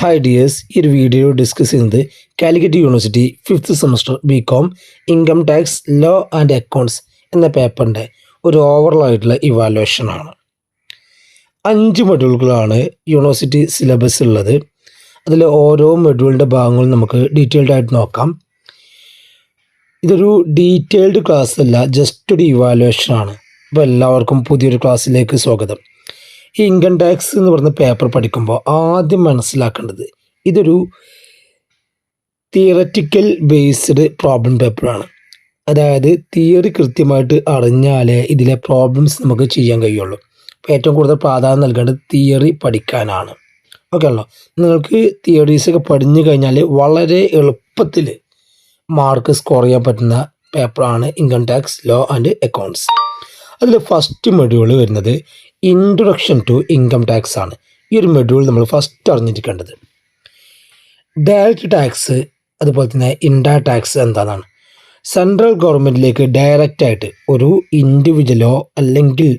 Hi dears, ഈ ഒരു video discuss ചെയ്യുന്നത് Calicut university 5th semester B Com income tax law and accounts എന്ന പേപ്പറിൻ്റെ ഒരു ഓവറോൾ ആയിട്ടുള്ള ഇവാലുവേഷനാണ്. 5 മൊഡ്യൂളുകളാണ് യൂണിവേഴ്സിറ്റി സിലബസ് ഉള്ളത്. അതിൽ ഓരോ മൊഡ്യൂളിൻ്റെ ഭാഗങ്ങളും നമുക്ക് ഡീറ്റെയിൽഡ് ആയിട്ട് നോക്കാം. ഇതൊരു ഡീറ്റെയിൽഡ് ക്ലാസ് അല്ല, ജസ്റ്റ് ഒരു ഇവാലുവേഷനാണ്. അപ്പോൾ എല്ലാവർക്കും പുതിയൊരു ക്ലാസ്സിലേക്ക് സ്വാഗതം. ഈ ഇൻകം ടാക്സ് എന്ന് പറയുന്ന പേപ്പർ പഠിക്കുമ്പോൾ ആദ്യം മനസ്സിലാക്കേണ്ടത് ഇതൊരു തിയററ്റിക്കൽ ബേസ്ഡ് പ്രോബ്ലം പേപ്പറാണ്. അതായത് തിയറി കൃത്യമായിട്ട് അറിഞ്ഞാലേ ഇതിലെ പ്രോബ്ലംസ് നമുക്ക് ചെയ്യാൻ കഴിയുള്ളൂ. അപ്പോൾ ഏറ്റവും കൂടുതൽ പ്രാധാന്യം നൽകേണ്ടത് തിയറി പഠിക്കാനാണ്. ഓക്കെ ആണല്ലോ. നിങ്ങൾക്ക് തിയറീസൊക്കെ പഠിഞ്ഞു കഴിഞ്ഞാൽ വളരെ എളുപ്പത്തിൽ മാർക്ക് സ്കോർ ചെയ്യാൻ പറ്റുന്ന പേപ്പറാണ് income tax law and accounts. അതിൽ ഫസ്റ്റ് മൊഡ്യൂൾ വരുന്നത് ഇൻട്രൊഡക്ഷൻ ടു ഇൻകം ടാക്സ് ആണ്. ഈ ഒരു മൊഡ്യൂൾ നമ്മൾ ഫസ്റ്റ് അറിഞ്ഞിരിക്കേണ്ടത് ഡയറക്റ്റ് ടാക്സ്, അതുപോലെ തന്നെ ഇൻഡയറക്റ്റ് ടാക്സ് എന്താണെന്നാണ്. സെൻട്രൽ ഗവൺമെൻറ്റിലേക്ക് ഡയറക്റ്റായിട്ട് ഒരു ഇൻഡിവിജ്വലോ അല്ലെങ്കിൽ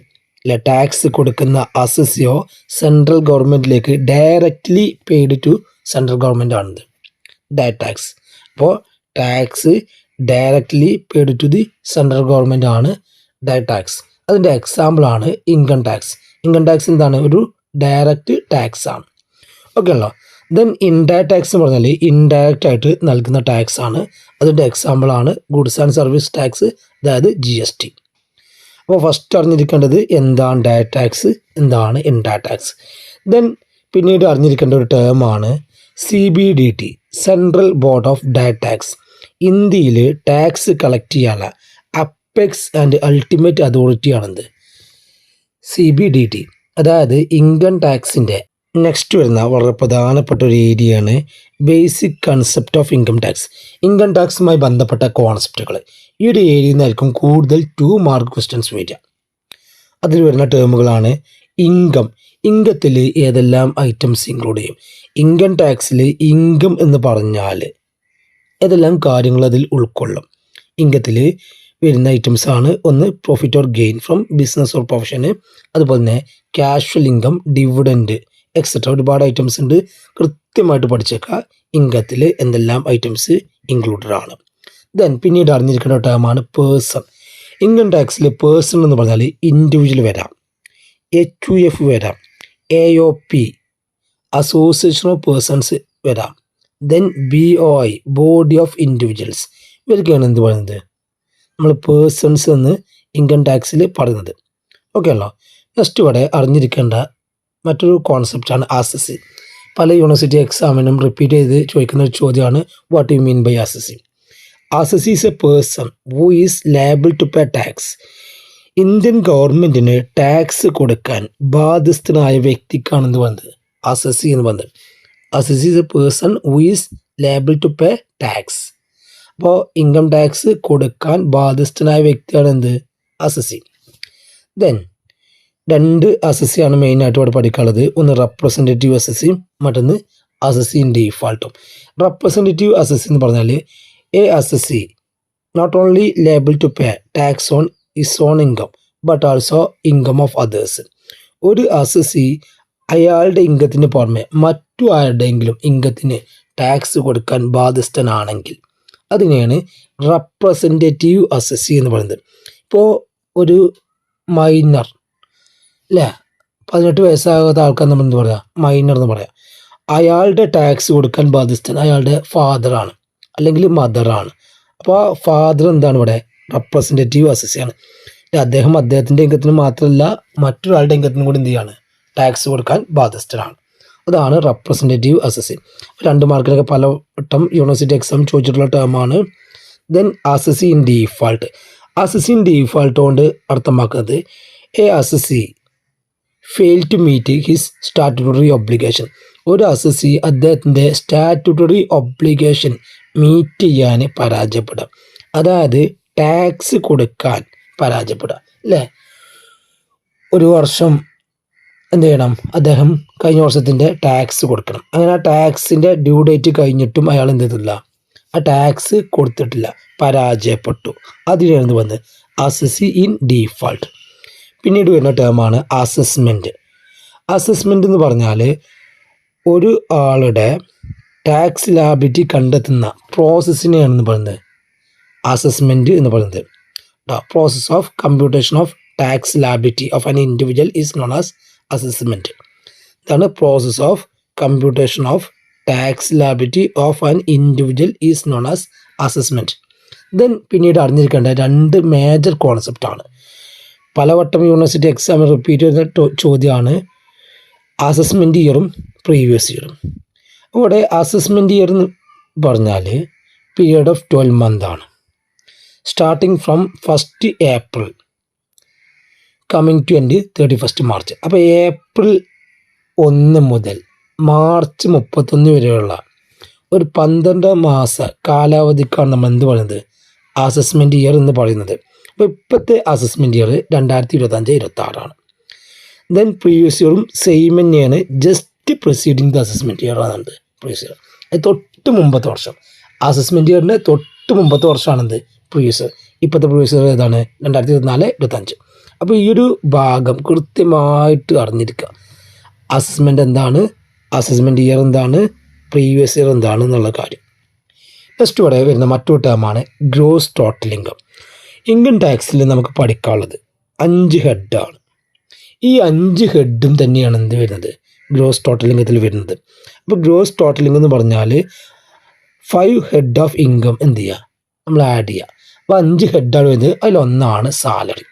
ടാക്സ് കൊടുക്കുന്ന അസസിയോ സെൻട്രൽ ഗവൺമെൻറ്റിലേക്ക് directly paid to central government ആണിത് ഡയറക്റ്റ് ടാക്സ്. അപ്പോൾ tax directly paid to the central government ആണ് ഡയറക്റ്റ് ടാക്സ്. അതിൻ്റെ എക്സാമ്പിളാണ് ഇൻകം ടാക്സ്. ഇൻകം ടാക്സ് എന്താണ്? ഒരു ഡയറക്റ്റ് ടാക്സ് ആണ്. ഓക്കെ ആണല്ലോ. ദെൻ ഇൻഡയറക്റ്റ് ടാക്സ് എന്ന് പറഞ്ഞാൽ ഇൻഡയറക്റ്റ് ആയിട്ട് നൽകുന്ന ടാക്സ് ആണ്. അതിൻ്റെ എക്സാമ്പിളാണ് ഗുഡ്സ് ആൻഡ് സർവീസ് ടാക്സ്, അതായത് GST. അപ്പോൾ ഫസ്റ്റ് അറിഞ്ഞിരിക്കേണ്ടത് എന്താണ് ഡയറക്റ്റ് ടാക്സ്, എന്താണ് ഇൻഡയറക്റ്റ് ടാക്സ്. ദെൻ പിന്നീട് അറിഞ്ഞിരിക്കേണ്ട ഒരു ടേമാണ് CBDT, central board of direct tax. ഇന്ത്യയിൽ ടാക്സ് കളക്ട് ചെയ്യാനുള്ള അപ്പെക്സ് ആൻഡ് അൾട്ടിമേറ്റ് അതോറിറ്റി ആണെന്ത് CBDT. അതായത് ഇൻകം ടാക്സിൻ്റെ നെക്സ്റ്റ് വരുന്ന വളരെ പ്രധാനപ്പെട്ട ഒരു ഏരിയയാണ് basic concept of income tax. Income ടാക്സുമായി ബന്ധപ്പെട്ട കോൺസെപ്റ്റുകൾ. ഈ ഒരു ഏരിയയിൽ നിന്നായിരിക്കും കൂടുതൽ 2 മാർക്ക് ക്വസ്റ്റ്യൻസ് വരിക. അതിൽ വരുന്ന ടേമുകളാണ് ഇൻകം. ഇൻകത്തിൽ ഏതെല്ലാം ഐറ്റംസ് ഇൻക്ലൂഡ് ചെയ്യും? ഇൻകം ടാക്സിൽ ഇൻകം എന്ന് പറഞ്ഞാൽ ഏതെല്ലാം കാര്യങ്ങൾ അതിൽ ഉൾക്കൊള്ളും? ഇൻകത്തിൽ വരുന്ന ഐറ്റംസ് ആണ് ഒന്ന് profit or gain from business or profession, അതുപോലെ തന്നെ ക്യാഷ്വൽ ഇൻകം, ഡിവിഡൻഡ് എക്സെട്ര. ഒരുപാട് ഐറ്റംസ് ഉണ്ട്. കൃത്യമായിട്ട് പഠിച്ചേക്കുക ഇൻകത്തിൽ എന്തെല്ലാം ഐറ്റംസ് ഇൻക്ലൂഡഡ് ആണ്. ദെൻ പിന്നീട് അറിഞ്ഞിരിക്കേണ്ട ടേമാണ് പേഴ്സൺ. ഇൻകം ടാക്സിൽ പേഴ്സൺ എന്ന് പറഞ്ഞാൽ ഇൻഡിവിജ്വൽ വരാം, HUF വരാം, AOP അസോസിയേഷൻ ഓഫ് പേഴ്സൺസ് വരാം, then BOI body of individuals. ഇവരൊക്കെയാണ് എന്ത് പറയുന്നത് നമ്മൾ പേഴ്സൺസ് എന്ന് ഇൻകം ടാക്സിൽ പറയുന്നത്. ഓക്കെ ആണല്ലോ. നെക്സ്റ്റ് ഇവിടെ അറിഞ്ഞിരിക്കേണ്ട മറ്റൊരു കോൺസെപ്റ്റാണ് അസസി. പല യൂണിവേഴ്സിറ്റി എക്സാമിനും റിപ്പീറ്റ് ചെയ്ത് ചോദിക്കുന്ന ഒരു ചോദ്യമാണ് what you mean by assessee. Assessee is a person who is liable to pay tax. Indian ഗവൺമെൻറ്റിന് ടാക്സ് കൊടുക്കാൻ ബാധ്യസ്ഥനായ വ്യക്തിക്കാണെന്ന് പറയുന്നത് അസസി എന്ന് പറയുന്നത്. Assessee is a person who is liable to pay tax. അപ്പോൾ ഇൻകം ടാക്സ് കൊടുക്കാൻ ബാധ്യസ്ഥനായ വ്യക്തിയാണ് എന്ത്? അസസി. ദെൻ 2 അസസിയാണ് മെയിനായിട്ട് ഇവിടെ പഠിക്കാനുള്ളത്. ഒന്ന് റെപ്രസെൻറ്റേറ്റീവ് അസസിയും മറ്റൊന്ന് അസസി ഇൻ ഡീഫാൾട്ടും. റെപ്രസെൻറ്റേറ്റീവ് അസസി എന്ന് പറഞ്ഞാൽ a assessee not only liable to pay tax on his own income but also income of others. ഒരു അസസി അയാളുടെ ഇൻകത്തിന് പുറമെ മറ്റു ആരുടെയെങ്കിലും ഇൻകത്തിന് ടാക്സ് കൊടുക്കാൻ ബാധ്യസ്ഥനാണെങ്കിൽ അതിനെയാണ് റെപ്രസെൻറ്റേറ്റീവ് അസസി എന്ന് പറയുന്നത്. ഇപ്പോൾ ഒരു മൈനർ അല്ലേ, 18 വയസ്സാകാത്ത ആൾക്കാർ നമ്മൾ എന്ത് പറയുക? മൈനർ എന്ന് പറയാം. അയാളുടെ ടാക്സ് കൊടുക്കാൻ ബാധ്യസ്ഥൻ അയാളുടെ ഫാദറാണ് അല്ലെങ്കിൽ മദറാണ്. അപ്പോൾ ഫാദർ എന്താണ് ഇവിടെ? റെപ്രസെൻറ്റേറ്റീവ് അസസിയാണ്. അദ്ദേഹം അദ്ദേഹത്തിൻ്റെ ഇൻകത്തിന് മാത്രമല്ല മറ്റൊരാളുടെ ഇൻകത്തിനും കൂടി എന്ത് ചെയ്യാണ്? ടാക്സ് കൊടുക്കാൻ ബാധ്യസ്ഥനാണ്. അതാണ് റെപ്രസെൻറ്റേറ്റീവ് അസസി. 2 മാർക്കിനൊക്കെ പലവട്ടം യൂണിവേഴ്സിറ്റി എക്സാം ചോദിച്ചിട്ടുള്ള ടേമാണ്. Then assessee in default. Assessee in default കൊണ്ട് അർത്ഥമാക്കുന്നത് a assessee fail to meet his statutory obligation. ഒരു അസസി അദ്ദേഹത്തിൻ്റെ സ്റ്റാറ്റ്യൂട്ടറി ഒബ്ലിഗേഷൻ മീറ്റ് ചെയ്യാൻ പരാജയപ്പെടുക. അതായത് ടാക്സ് കൊടുക്കാൻ പരാജയപ്പെടുക അല്ലേ. ഒരു വർഷം എന്ത് ചെയ്യണം? അദ്ദേഹം കഴിഞ്ഞ വർഷത്തിൻ്റെ ടാക്സ് കൊടുക്കണം. അങ്ങനെ ആ ടാക്സിൻ്റെ ഡ്യൂ ഡേറ്റ് കഴിഞ്ഞിട്ടും അയാൾ എന്ത് ചെയ്തില്ല? ആ ടാക്സ് കൊടുത്തിട്ടില്ല, പരാജയപ്പെട്ടു. അതിനാണ് വന്നത് അസസി ഇൻ ഡീഫാൾട്ട്. പിന്നീട് വരുന്ന ടേമാണ് അസസ്മെൻറ്റ്. അസസ്മെൻ്റ് എന്ന് പറഞ്ഞാൽ ഒരു ആളുടെ ടാക്സ് ലാബിലിറ്റി കണ്ടെത്തുന്ന പ്രോസസ്സിനെയാണ് പറയുന്നത് അസസ്മെൻറ്റ് എന്ന് പറയുന്നത്. Process of computation of tax liability of an individual is known as assessment. ഇതാണ് process of computation of tax liability of an individual is known as assessment. Then പിന്നീട് അറിഞ്ഞിരിക്കേണ്ട രണ്ട് മേജർ കോൺസെപ്റ്റാണ്. പലവട്ടം university exam repeat ചെയ്യുന്ന ചോദ്യമാണ് assessment ഇയറും previous ഇയറും. ഇവിടെ assessment year എന്ന് പറഞ്ഞാൽ പീരിയഡ് ഓഫ് 12 months ആണ്. Starting from 1st April coming to end 31st March. അപ്പോൾ ഏപ്രിൽ 1 മുതൽ മാർച്ച് 31 വരെയുള്ള ഒരു 12 മാസ കാലാവധിക്കാണ് നമ്മൾ എന്ത് പറയുന്നത് അസസ്മെൻറ്റ് ഇയർ എന്ന് പറയുന്നത്. അപ്പോൾ ഇപ്പോഴത്തെ അസസ്മെൻറ്റ് ഇയർ 2025-26 ദെൻ പ്രീവിയസ് ഇയറും സെയിം തന്നെയാണ്, just preceding the assessment year ആണ് പ്രീവിയസ് ഇയർ. അത് തൊട്ട് മുമ്പത്തെ വർഷം അസസ്മെൻറ്റ് ഇയറിൻ്റെ തൊട്ട് മുമ്പത്തെ വർഷമാണെന്ത് പ്രീവിയസ് ഇയർ. ഇപ്പോഴത്തെ പ്രീവിയസ് ഇയർ ഏതാണ് 2024-25. അപ്പോൾ ഈ ഒരു ഭാഗം കൃത്യമായിട്ട് അറിഞ്ഞിരിക്കുക. അസസ്മെൻറ്റ് എന്താണ്, അസസ്മെൻറ്റ് ഇയർ എന്താണ്, പ്രീവിയസ് ഇയർ എന്താണ് എന്നുള്ള കാര്യം. നെക്സ്റ്റ് ഇവിടെ വരുന്ന മറ്റൊരു ടേമാണ് ഗ്രോസ് ടോട്ടൽ ഇൻകം. ഇൻകം ടാക്സിൽ നമുക്ക് പഠിക്കാനുള്ളത് 5 ഹെഡാണ്. ഈ 5 ഹെഡും തന്നെയാണ് എന്ത് വരുന്നത് ഗ്രോസ് ടോട്ടൽ ഇൻകത്തിൽ വരുന്നത്. അപ്പോൾ ഗ്രോസ് ടോട്ടൽ ഇൻകം എന്ന് പറഞ്ഞാൽ 5 ഹെഡ് ഓഫ് ഇൻകം എന്ത് ചെയ്യുക നമ്മൾ ആഡ് ചെയ്യുക. അപ്പോൾ 5 ഹെഡാണ് വരുന്നത്. അതിലൊന്നാണ് salary,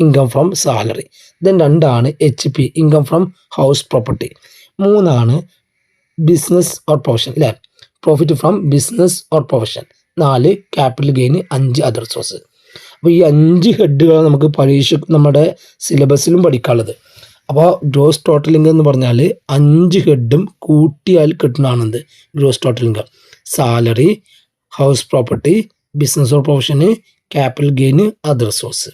income from salary. Then 2 HP income from house property. 3 business or profession അല്ലേ, profit from business or profession. 4 capital gain. 5 other source. അപ്പോൾ ഈ 5 ഹെഡുകളാണ് നമുക്ക് പരീക്ഷ നമ്മുടെ സിലബസിലും പഠിക്കാനുള്ളത്. അപ്പോൾ ഗ്രോസ് ടോട്ടൽ ഇൻകം എന്ന് പറഞ്ഞാൽ 5 ഹെഡും കൂട്ടിയാൽ കിട്ടുന്നതാണെന്ത് gross total income. Salary, house property, business or profession, capital gain, other source.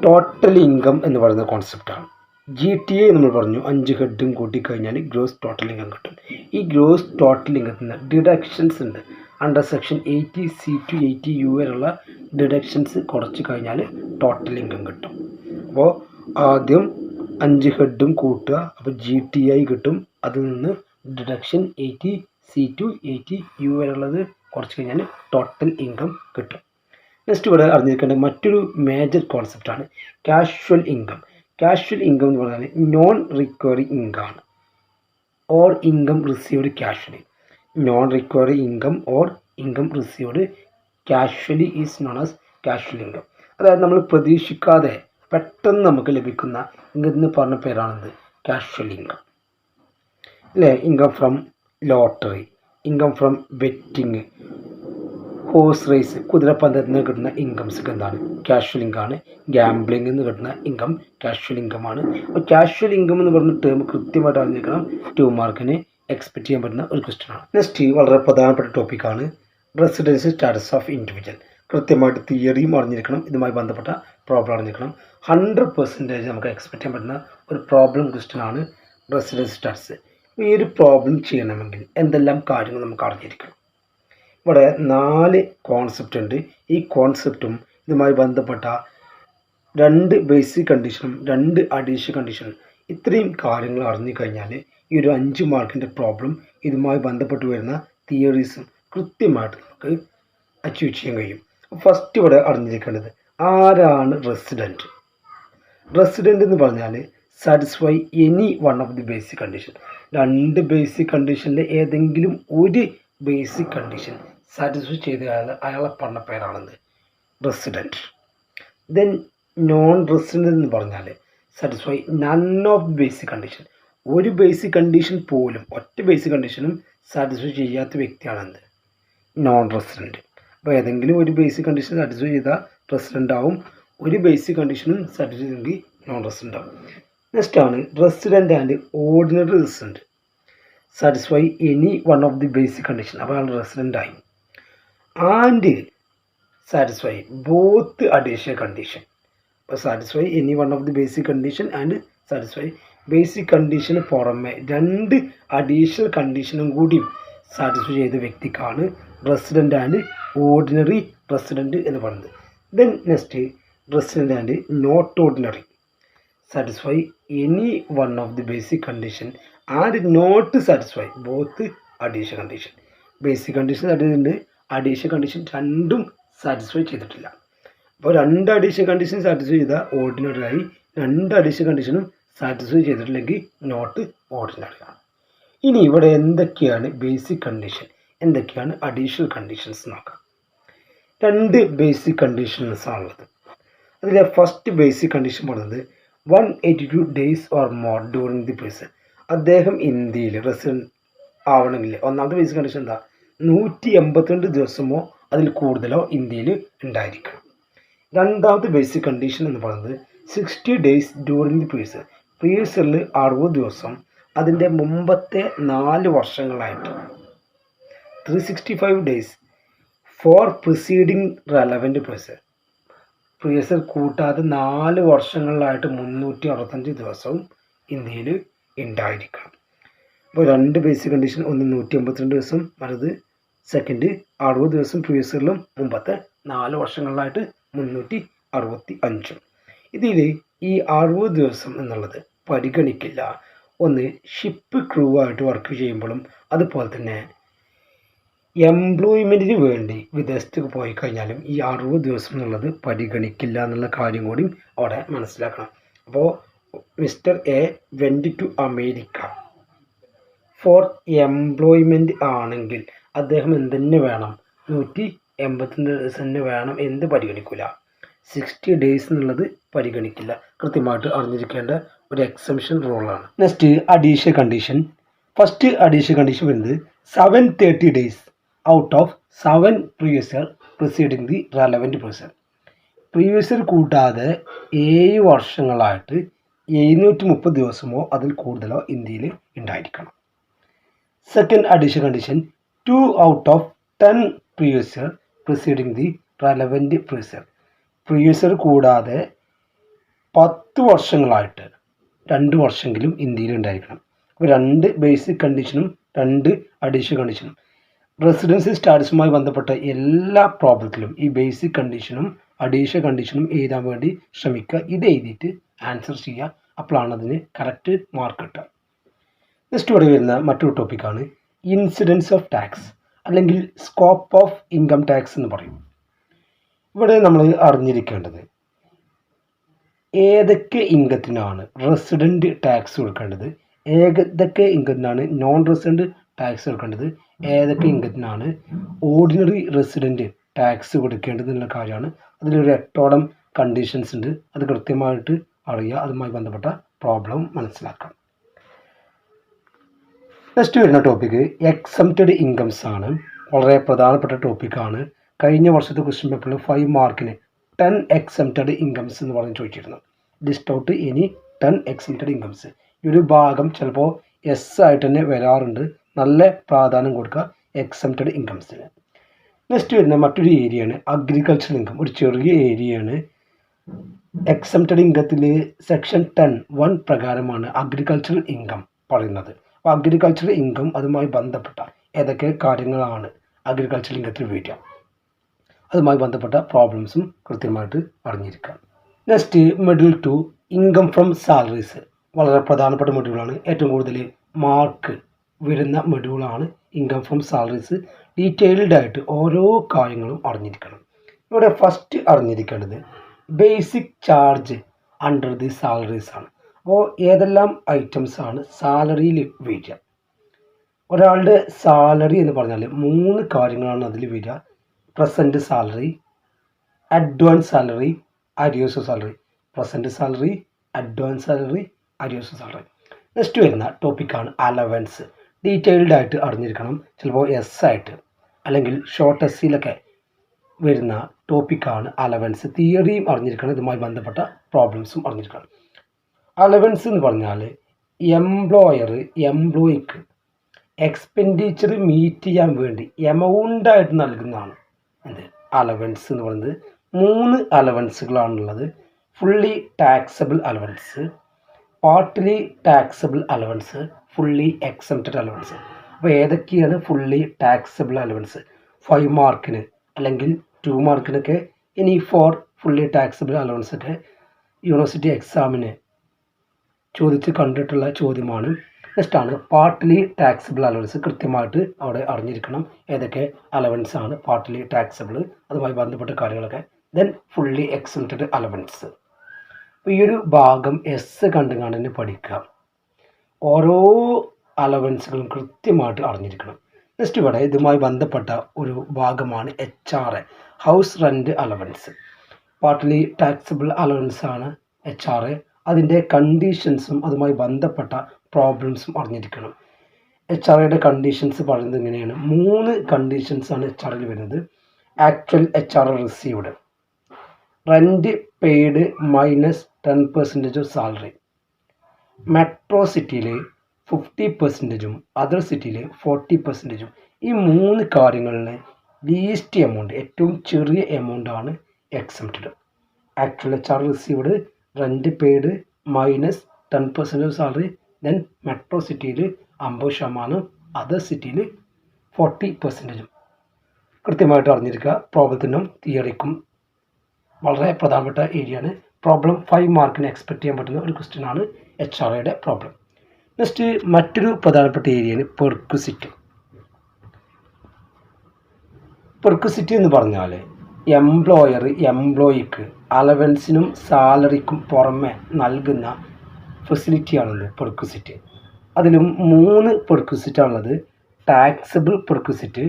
Total income എന്ന് പറയുന്ന കോൺസെപ്റ്റാണ്. GTA നമ്മൾ പറഞ്ഞു 5 ഹെഡും കൂട്ടിക്കഴിഞ്ഞാൽ ഗ്രോസ് ടോട്ടൽ ഇൻകം കിട്ടും. ഈ ഗ്രോസ് ടോട്ടൽ ഇൻകത്തിന് ഡിഡക്ഷൻസ് ഉണ്ട്. Under section 80C to 80U വരെയുള്ള ഡിഡക്ഷൻസ് കുറച്ച് കഴിഞ്ഞാൽ ടോട്ടൽ ഇൻകം കിട്ടും. അപ്പോൾ ആദ്യം 5 ഹെഡും കൂട്ടുക, അപ്പോൾ GTI കിട്ടും. അതിൽ നിന്ന് ഡിഡക്ഷൻ 80C to 80U വരെയുള്ളത് കുറച്ച് കഴിഞ്ഞാൽ ടോട്ടൽ ഇൻകം കിട്ടും. നെക്സ്റ്റ് ഇവിടെ അറിഞ്ഞിരിക്കേണ്ട മറ്റൊരു മേജർ കോൺസെപ്റ്റാണ് കാഷ്വൽ ഇൻകം. കാഷ്വൽ ഇൻകം എന്ന് പറഞ്ഞാൽ നോൺ റിക്കവറിങ് ഇൻകം ആണ്, or income received casually. Non recovering income or income received casually is known as casual income. അതായത് നമ്മൾ പ്രതീക്ഷിക്കാതെ പെട്ടെന്ന് നമുക്ക് ലഭിക്കുന്ന ഇൻകം എന്ന് പറഞ്ഞ പേരാണെന്ത് കാഷ്വൽ ഇൻകം അല്ലേ. Income from lottery, income from betting, horse race, കുതിരപ്പന്തയത്തിൽ നിന്ന് കിട്ടുന്ന ഇൻകംസൊക്കെ എന്താണ് കാഷ്വൽ ഇൻകമാണ്. ഗാംബ്ലിംഗ് എന്ന് കിട്ടുന്ന ഇൻകം കാഷ്വൽ ഇൻകമാണ്. അപ്പോൾ കാഷ്വൽ ഇൻകം എന്ന് പറഞ്ഞ ടേം കൃത്യമായിട്ട് അറിഞ്ഞിരിക്കണം. 2 മാർക്കിന് എക്സ്പെക്ട് ചെയ്യാൻ പറ്റുന്ന ഒരു ക്വസ്റ്റ്യനാണ്. നെക്സ്റ്റ് വളരെ പ്രധാനപ്പെട്ട ടോപ്പിക്കാണ് റെസിഡൻസി സ്റ്റാറ്റസ് ഓഫ് ഇൻഡിവിജ്വൽ. കൃത്യമായിട്ട് തിയറിയും അറിഞ്ഞിരിക്കണം, ഇതുമായി ബന്ധപ്പെട്ട പ്രോബ്ലം അറിഞ്ഞിരിക്കണം. 100% നമുക്ക് എക്സ്പെക്ട് ചെയ്യാൻ പറ്റുന്ന ഒരു പ്രോബ്ലം ക്വസ്റ്റ്യനാണ് റെസിഡൻസി സ്റ്റാറ്റസ്. ഈ ഒരു പ്രോബ്ലം ചെയ്യണമെങ്കിൽ എന്തെല്ലാം കാര്യങ്ങൾ നമുക്ക് അറിഞ്ഞിരിക്കണം. ഇവിടെ 4 കോൺസെപ്റ്റ് ഉണ്ട്. ഈ കോൺസെപ്റ്റും ഇതുമായി ബന്ധപ്പെട്ട 2 ബേസിക് കണ്ടീഷനും 2 അഡീഷണൽ കണ്ടീഷനും ഇത്രയും കാര്യങ്ങൾ അറിഞ്ഞു കഴിഞ്ഞാൽ ഈ ഒരു 5 മാർക്കിൻ്റെ പ്രോബ്ലം ഇതുമായി ബന്ധപ്പെട്ട് വരുന്ന തിയറീസും കൃത്യമായിട്ട് നമുക്ക് അച്ചീവ് ചെയ്യാൻ കഴിയും. ഫസ്റ്റ് ഇവിടെ അറിഞ്ഞിരിക്കേണ്ടത് ആരാണ് റെസിഡൻറ്റ്. റെസിഡൻറ്റ് എന്ന് പറഞ്ഞാൽ satisfy any one of the basic condition. 2 basic കണ്ടീഷനിലെ ഏതെങ്കിലും ഒരു ബേസിക് കണ്ടീഷൻ സാറ്റിസ്ഫൈ ചെയ്ത് അയാളെ പറഞ്ഞ പേരാണെന്ന് റെസിഡൻറ്റ്. ദെൻ നോൺ റെസിഡൻറ്റ് എന്ന് പറഞ്ഞാൽ satisfy none of basic condition. ഒരു ബേസിക് കണ്ടീഷൻ പോലും ഒറ്റ ബേസിക് കണ്ടീഷനും സാറ്റിസ്ഫൈ ചെയ്യാത്ത വ്യക്തിയാണെന്ത് നോൺ റെസിഡൻറ്റ്. അപ്പോൾ ഏതെങ്കിലും ഒരു ബേസിക് കണ്ടീഷൻ സാറ്റിസ്ഫൈ ചെയ്താൽ റെസിഡൻ്റ് ആവും, ഒരു ബേസിക് കണ്ടീഷനും സാറ്റിസ്ഫൈ ചെയ്തെങ്കിൽ നോൺ റെസിഡൻ്റ് ആവും. നെക്സ്റ്റ് ആണ് resident and ordinary resident. Satisfy any one of the basic condition, അപ്പോൾ അയാൾ റെസിഡൻ്റ് ആയി. And satisfy both additional condition. അപ്പോൾ satisfy any one of the basic condition and satisfy basic കണ്ടീഷന് പുറമെ 2 additional കണ്ടീഷനും കൂടി സാറ്റിസ്ഫൈ ചെയ്ത വ്യക്തിക്കാണ് റെസിഡൻ്റ് ആൻഡ് ഓർഡിനറി റെസിഡൻറ്റ് എന്ന് പറയുന്നത്. Then next resident and not ordinary. Satisfy any one of the basic condition and not satisfy both addition condition. Basic condition satisfy, addition condition രണ്ടും satisfy ചെയ്തിട്ടില്ല. അപ്പോൾ 2 addition condition satisfy ചെയ്ത ordinary ആയി, 2 addition കണ്ടീഷനും satisfy ചെയ്തിട്ടില്ലെങ്കിൽ not ordinary ആണ്. ഇനി ഇവിടെ എന്തൊക്കെയാണ് ബേസിക് കണ്ടീഷൻ, എന്തൊക്കെയാണ് അഡീഷണൽ കണ്ടീഷൻസ് നോക്കാം. 2 ബേസിക് കണ്ടീഷൻസ് ആണുള്ളത്. അതിലെ ഫസ്റ്റ് ബേസിക് കണ്ടീഷൻ പറയുന്നത് 182 days or more during the period. അദ്ദേഹം ഇന്ത്യയിൽ റെസിഡൻറ്റ് ആവണമെങ്കിൽ ഒന്നാമത്തെ ബേസിക് കണ്ടീഷൻ എന്താ, 182 ദിവസമോ അതിൽ കൂടുതലോ ഇന്ത്യയിൽ ഉണ്ടായിരിക്കണം. രണ്ടാമത്തെ ബേസിക് കണ്ടീഷൻ എന്ന് പറയുന്നത് 60 ഡേയ്സ് ഡ്യൂറിങ് ദി പീരീഡ്. പീരീഡ്സിൽ 60 ദിവസം അതിൻ്റെ മുമ്പത്തെ 4 വർഷങ്ങളായിട്ട്. 365 days for preceding relevant period. Periods കൂട്ടാതെ 4 വർഷങ്ങളിലായിട്ട് 365 ദിവസവും ഇന്ത്യയിൽ ഉണ്ടായിരിക്കണം. അപ്പോൾ 2 ബേസിക് കണ്ടീഷൻ, ഒന്ന് 182 ദിവസം, മറ്റത് സെക്കൻഡ് 60 ദിവസം പ്രീവിയസിലും മുമ്പത്തെ 4 വർഷങ്ങളിലായിട്ട് 365. ഇതിൽ ഈ 60 ദിവസം എന്നുള്ളത് പരിഗണിക്കില്ല. ഒന്ന് ഷിപ്പ് ക്രൂ ആയിട്ട് വർക്ക് ചെയ്യുമ്പോഴും അതുപോലെ തന്നെ എംപ്ലോയ്മെൻറ്റിന് വേണ്ടി വിദേശത്തേക്ക് പോയി കഴിഞ്ഞാലും ഈ 60 ദിവസം എന്നുള്ളത് പരിഗണിക്കില്ല എന്നുള്ള കാര്യം കൂടി അവിടെ മനസ്സിലാക്കണം. അപ്പോൾ mister A went to America for employment ആണെങ്കിൽ അദ്ദേഹം എന്തെന്നെ വേണം, 182 ദിവസം തന്നെ വേണം, എന്ത് പരിഗണിക്കില്ല, 60 ഡേയ്സ് എന്നുള്ളത് പരിഗണിക്കില്ല. കൃത്യമായിട്ട് അറിഞ്ഞിരിക്കേണ്ട ഒരു എക്സംഷൻ റൂളാണ്. Next addition condition. First addition condition വരുന്നത് 730 days out of 7 previous year preceding the relevant person. Previous year കൂട്ടാതെ 7 വർഷങ്ങളായിട്ട് 730 ദിവസമോ അതിൽ കൂടുതലോ ഇന്ത്യയിൽ ഉണ്ടായിരിക്കണം. Second addition condition 2 out of 10 previous year preceding the relevant person. Previous year കൂടാതെ 10 വർഷങ്ങളായിട്ട് 2 വർഷമെങ്കിലും ഇന്ത്യയിൽ ഉണ്ടായിരിക്കണം. അപ്പോൾ 2 ബേസിക് കണ്ടീഷനും 2 അഡീഷൻ കണ്ടീഷനും. റെസിഡൻസി സ്റ്റാറ്റസുമായി ബന്ധപ്പെട്ട എല്ലാ പ്രോബ്ലത്തിലും ഈ ബേസിക് കണ്ടീഷനും അഡീഷൻ കണ്ടീഷനും എഴുതാൻ വേണ്ടി ശ്രമിക്കുക. ഇത് എഴുതിയിട്ട് ആൻസർ ചെയ്യുക. അപ്പോഴാണ് അതിന് കറക്റ്റ് മാർക്ക് കിട്ടുക. നെക്സ്റ്റ് ഇവിടെ വരുന്ന മറ്റൊരു ടോപ്പിക്കാണ് ഇൻസിഡൻസ് ഓഫ് ടാക്സ്, അല്ലെങ്കിൽ സ്കോപ്പ് ഓഫ് ഇൻകം ടാക്സ് എന്ന് പറയും. ഇവിടെ നമ്മൾ അറിഞ്ഞിരിക്കേണ്ടത് ഏതൊക്കെ ഇൻകത്തിനാണ് റെസിഡൻറ്റ് ടാക്സ് കൊടുക്കേണ്ടത്, ഏതൊക്കെ ഇൻകത്തിനാണ് നോൺ റെസിഡൻറ്റ് ടാക്സ് കൊടുക്കേണ്ടത്, ഏതൊക്കെ ഇൻകത്തിനാണ് ഓർഡിനറി റെസിഡൻറ്റ് ടാക്സ് കൊടുക്കേണ്ടത് എന്നുള്ള കാര്യമാണ്. അതിലൊരു 8ഓളം കണ്ടീഷൻസ് ഉണ്ട്. അത് കൃത്യമായിട്ട് അറിയുക, അതുമായി ബന്ധപ്പെട്ട പ്രോബ്ലം മനസ്സിലാക്കാം. നെക്സ്റ്റ് വരുന്ന ടോപ്പിക്ക് എക്സംപ്റ്റഡ് ഇൻകംസ് ആണ്. വളരെ പ്രധാനപ്പെട്ട ടോപ്പിക്കാണ്. കഴിഞ്ഞ വർഷത്തെ ക്വസ്റ്റ്യൻ പേപ്പറിൽ 5 മാർക്കിന് 10 എക്സംപ്റ്റഡ് ഇൻകംസ് എന്ന് പറഞ്ഞ് ചോദിച്ചിരുന്നു. ലിസ്റ്റ് ഔട്ട് ഇനി 10 എക്സംപ്റ്റഡ് ഇൻകംസ്. ഈ ഒരു ഭാഗം ചിലപ്പോൾ എസ് ആയിട്ട് തന്നെ വരാറുണ്ട്. നല്ല പ്രാധാന്യം കൊടുക്കുക എക്സംപ്റ്റഡ് ഇൻകംസിന്. നെക്സ്റ്റ് വരുന്ന മറ്റൊരു ഏരിയയാണ് അഗ്രികൾച്ചറൽ ഇൻകം. ഒരു ചെറിയ ഏരിയയാണ്. എക്സംപ്റ്റഡ് ഇൻകത്തിൽ സെക്ഷൻ 10(1) പ്രകാരമാണ് അഗ്രികൾച്ചറൽ ഇൻകം പറയുന്നത്. അപ്പോൾ അഗ്രികൾച്ചറൽ ഇൻകം അതുമായി ബന്ധപ്പെട്ട ഏതൊക്കെ കാര്യങ്ങളാണ് അഗ്രികൾച്ചറൽ ഇൻകത്തിൽ വരിക, അതുമായി ബന്ധപ്പെട്ട പ്രോബ്ലംസും കൃത്യമായിട്ട് അറിഞ്ഞിരിക്കാം. Next module 2 income from salaries. വളരെ പ്രധാനപ്പെട്ട മൊഡ്യൂളാണ്. ഏറ്റവും കൂടുതൽ മാർക്ക് വരുന്ന മൊഡ്യൂളാണ് ഇൻകം ഫ്രം സാലറീസ്. ഡീറ്റെയിൽഡ് ആയിട്ട് ഓരോ കാര്യങ്ങളും അറിഞ്ഞിരിക്കണം. ഇവിടെ ഫസ്റ്റ് അറിഞ്ഞിരിക്കേണ്ടത് basic charge under the salaries ആണ്. അപ്പോൾ ഏതെല്ലാം ഐറ്റംസ് ആണ് സാലറിയിൽ വരിക. ഒരാളുടെ സാലറി എന്ന് പറഞ്ഞാൽ 3 കാര്യങ്ങളാണ് അതിൽ വരിക. Present salary, advance salary, arrears salary. Present salary, advance salary, arrears salary. Next വരുന്ന ടോപ്പിക്കാണ് അലവൻസ്. ഡീറ്റെയിൽഡ് ആയിട്ട് അറിഞ്ഞിരിക്കണം. ചിലപ്പോൾ എസ് ആയിട്ട് അല്ലെങ്കിൽ ഷോർട്ട് എസ്സിലൊക്കെ വരുന്ന ടോപ്പിക്കാണ് അലവൻസ്. തിയറിയും അറിഞ്ഞിരിക്കണം, ഇതുമായി ബന്ധപ്പെട്ട പ്രോബ്ലംസും അറിഞ്ഞിരിക്കണം. അലവൻസ് എന്ന് പറഞ്ഞാൽ എംപ്ലോയർ എംപ്ലോയിക്ക് എക്സ്പെൻഡിച്ചർ മീറ്റ് ചെയ്യാൻ വേണ്ടി എമൗണ്ടായിട്ട് നൽകുന്നതാണ് എന്ത് അലവൻസ് എന്ന് പറയുന്നത്. 3 അലവൻസുകളാണുള്ളത്. Fully taxable allowance, partly taxable allowance, fully exempted allowance. അപ്പോൾ ഏതൊക്കെയാണ് ഫുള്ളി ടാക്സബിൾ അലവൻസ്? 5 മാർക്കിന് അല്ലെങ്കിൽ 2 മാർക്കിനൊക്കെ. ഇനി 4 ഫുള്ളി ടാക്സബിൾ അലവൻസൊക്കെ യൂണിവേഴ്സിറ്റി എക്സാമിന് ചോദിച്ച് കണ്ടിട്ടുള്ള ചോദ്യമാണ്. നെക്സ്റ്റ് ആണ് പാർട്ട്ലി ടാക്സിബിൾ അലവൻസ്. കൃത്യമായിട്ട് അവിടെ അറിഞ്ഞിരിക്കണം ഏതൊക്കെ അലവൻസ് ആണ് പാർട്ട്ലി ടാക്സിബിൾ, അതുമായി ബന്ധപ്പെട്ട കാര്യങ്ങളൊക്കെ. Then fully exempted allowance. അപ്പോൾ ഈ ഒരു ഭാഗം എസ് കണ്ടുകാണ്ട് പഠിക്കുക. ഓരോ അലവൻസുകളും കൃത്യമായിട്ട് അറിഞ്ഞിരിക്കണം. നെക്സ്റ്റ് ഇവിടെ ഇതുമായി ബന്ധപ്പെട്ട ഒരു ഭാഗമാണ് HR, house rent allowance. Partly taxable allowance ആണ് HR. അതിൻ്റെ കണ്ടീഷൻസും അതുമായി ബന്ധപ്പെട്ട പ്രോബ്ലംസും അറിഞ്ഞിരിക്കണം. HR കണ്ടീഷൻസ് പറയുന്നത് ഇങ്ങനെയാണ്. 3 കണ്ടീഷൻസാണ് HR വരുന്നത്. Actual HR received, rent paid minus 10% of salary, metro സിറ്റിയിൽ 50%ഉം അതർ സിറ്റിയിൽ 40%ഉം. ഈ 3 കാര്യങ്ങളിൽ ലീസ്റ്റ് എമൗണ്ട്, ഏറ്റവും ചെറിയ എമൗണ്ട് ആണ് exempted. Actual HR received, rent paid minus 10% of salary, then metro സിറ്റിയിൽ 50%, അതർ സിറ്റിയിൽ 40%. കൃത്യമായിട്ട് അറിഞ്ഞിരിക്കുക. പ്രോബ്ലത്തിനും തിയറിക്കും വളരെ പ്രധാനപ്പെട്ട ഏരിയയാണ്. പ്രോബ്ലം 5 മാർക്കിന് എക്സ്പെക്ട് ചെയ്യാൻ പറ്റുന്ന ഒരു ക്വസ്റ്റ്യൻ ആണ് HR പ്രോബ്ലം. നെക്സ്റ്റ് മറ്റൊരു പ്രധാനപ്പെട്ട ഏരിയയാണ് പെർക്വിസിറ്റ്. പെർക്വിസിറ്റ് എന്ന് പറഞ്ഞാൽ എംപ്ലോയർ എംപ്ലോയിക്ക് അലവൻസിനും സാലറിക്കും പുറമെ നൽകുന്ന ഫെസിലിറ്റിയാണത് പെർക്വിസിറ്റ്. അതിലും 3 പെർക്വിസിറ്റാണുള്ളത്. Taxable perquisite,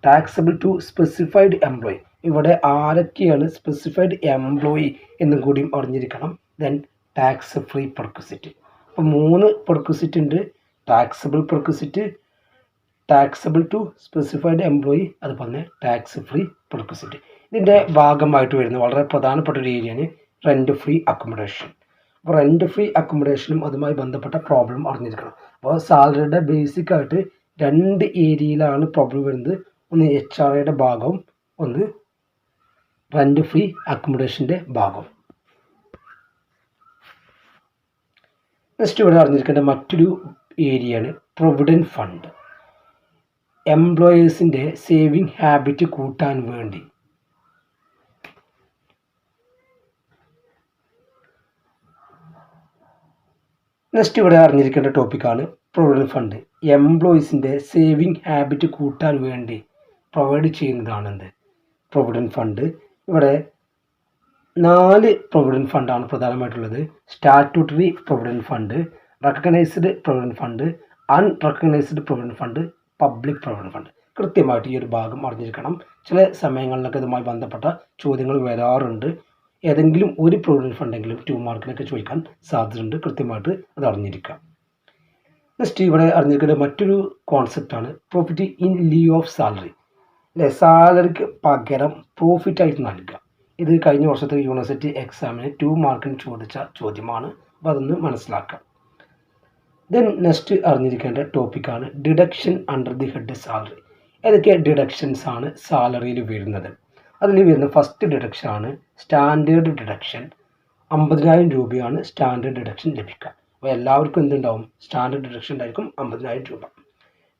taxable to specified employee. ഇവിടെ ആരൊക്കെയാണ് സ്പെസിഫൈഡ് എംപ്ലോയി എന്നും കൂടിയും അറിഞ്ഞിരിക്കണം. Then tax free perquisite. അപ്പോൾ 3 പെർക്വിസിറ്റ് ഉണ്ട്. Taxable perquisite, taxable to specified employee, അതുപോലെ ടാക്സ് ഫ്രീ പെർക്വിസിറ്റ്. ഇതിൻ്റെ ഭാഗമായിട്ട് വരുന്ന വളരെ പ്രധാനപ്പെട്ട ഒരു ഏരിയയാണ് റെൻറ്റ് ഫ്രീ അക്കോമഡേഷൻ. അപ്പോൾ റെൻറ്റ് ഫ്രീ അക്കോമഡേഷനും അതുമായി ബന്ധപ്പെട്ട പ്രോബ്ലം അറിഞ്ഞിരിക്കണം. അപ്പോൾ സാലറിയുടെ ബേസിക് ആയിട്ട് 2 ഏരിയയിലാണ് പ്രോബ്ലം വരുന്നത്. ഒന്ന് HR ഭാഗവും ഒന്ന് റെൻറ്റ് ഫ്രീ അക്കോമഡേഷൻ്റെ ഭാഗം. നെക്സ്റ്റ് ഇവിടെ അറിഞ്ഞിരിക്കേണ്ട മറ്റൊരു ഏരിയയാണ് പ്രൊവിഡൻറ്റ് ഫണ്ട്. എംപ്ലോയേഴ്സിൻ്റെ സേവിങ് ഹാബിറ്റ് കൂട്ടാൻ വേണ്ടി നെക്സ്റ്റ് ഇവിടെ അറിഞ്ഞിരിക്കേണ്ട ടോപ്പിക്കാണ് പ്രൊവിഡൻറ്റ് ഫണ്ട്. എംപ്ലോയീസിൻ്റെ സേവിങ് ഹാബിറ്റ് കൂട്ടാൻ വേണ്ടി പ്രൊവൈഡ് ചെയ്യുന്നതാണെന്ത് പ്രൊവിഡൻറ്റ് ഫണ്ട്. ഇവിടെ 4 പ്രൊവിഡൻറ്റ് ഫണ്ടാണ് പ്രധാനമായിട്ടുള്ളത്. Statutory provident fund, recognised provident fund, unrecognised provident fund, public provident fund. കൃത്യമായിട്ട് ഈ ഒരു ഭാഗം അറിഞ്ഞിരിക്കണം. ചില സമയങ്ങളിലൊക്കെ ഇതുമായി ബന്ധപ്പെട്ട ചോദ്യങ്ങൾ വരാറുണ്ട്. ഏതെങ്കിലും ഒരു പ്രൊവിഡൻറ്റ് ഫണ്ടെങ്കിലും 2 മാർക്കിനൊക്കെ ചോദിക്കാൻ സാധ്യതയുണ്ട്. കൃത്യമായിട്ട് അത് അറിഞ്ഞിരിക്കാം. നെക്സ്റ്റ് ഇവിടെ അറിഞ്ഞിരിക്കേണ്ട മറ്റൊരു കോൺസെപ്റ്റാണ് profit in lieu of salary. അല്ലെ, സാലറിക്ക് പകരം പ്രോഫിറ്റായിട്ട് നൽകുക. ഇത് കഴിഞ്ഞ വർഷത്തെ യൂണിവേഴ്സിറ്റി എക്സാമിന് 2 മാർക്കിന് ചോദിച്ച ചോദ്യമാണ്. അപ്പോൾ അതൊന്ന് മനസ്സിലാക്കാം. ദെൻ നെക്സ്റ്റ് അറിഞ്ഞിരിക്കേണ്ട ടോപ്പിക്കാണ് deduction under the head salary. ഏതൊക്കെ ഡിഡക്ഷൻസ് ആണ് സാലറിയിൽ വരുന്നത്? അതിൽ വരുന്ന ഫസ്റ്റ് ഡിഡക്ഷൻ ആണ് സ്റ്റാൻഡേർഡ് ഡിഡക്ഷൻ. 50,000 രൂപയാണ് സ്റ്റാൻഡേർഡ് ഡിഡക്ഷൻ ലഭിക്കുക. അപ്പോൾ എല്ലാവർക്കും എന്തുണ്ടാവും? സ്റ്റാൻഡേർഡ് ഡിഡക്ഷൻ ഉണ്ടായിരിക്കും 50,000 രൂപ.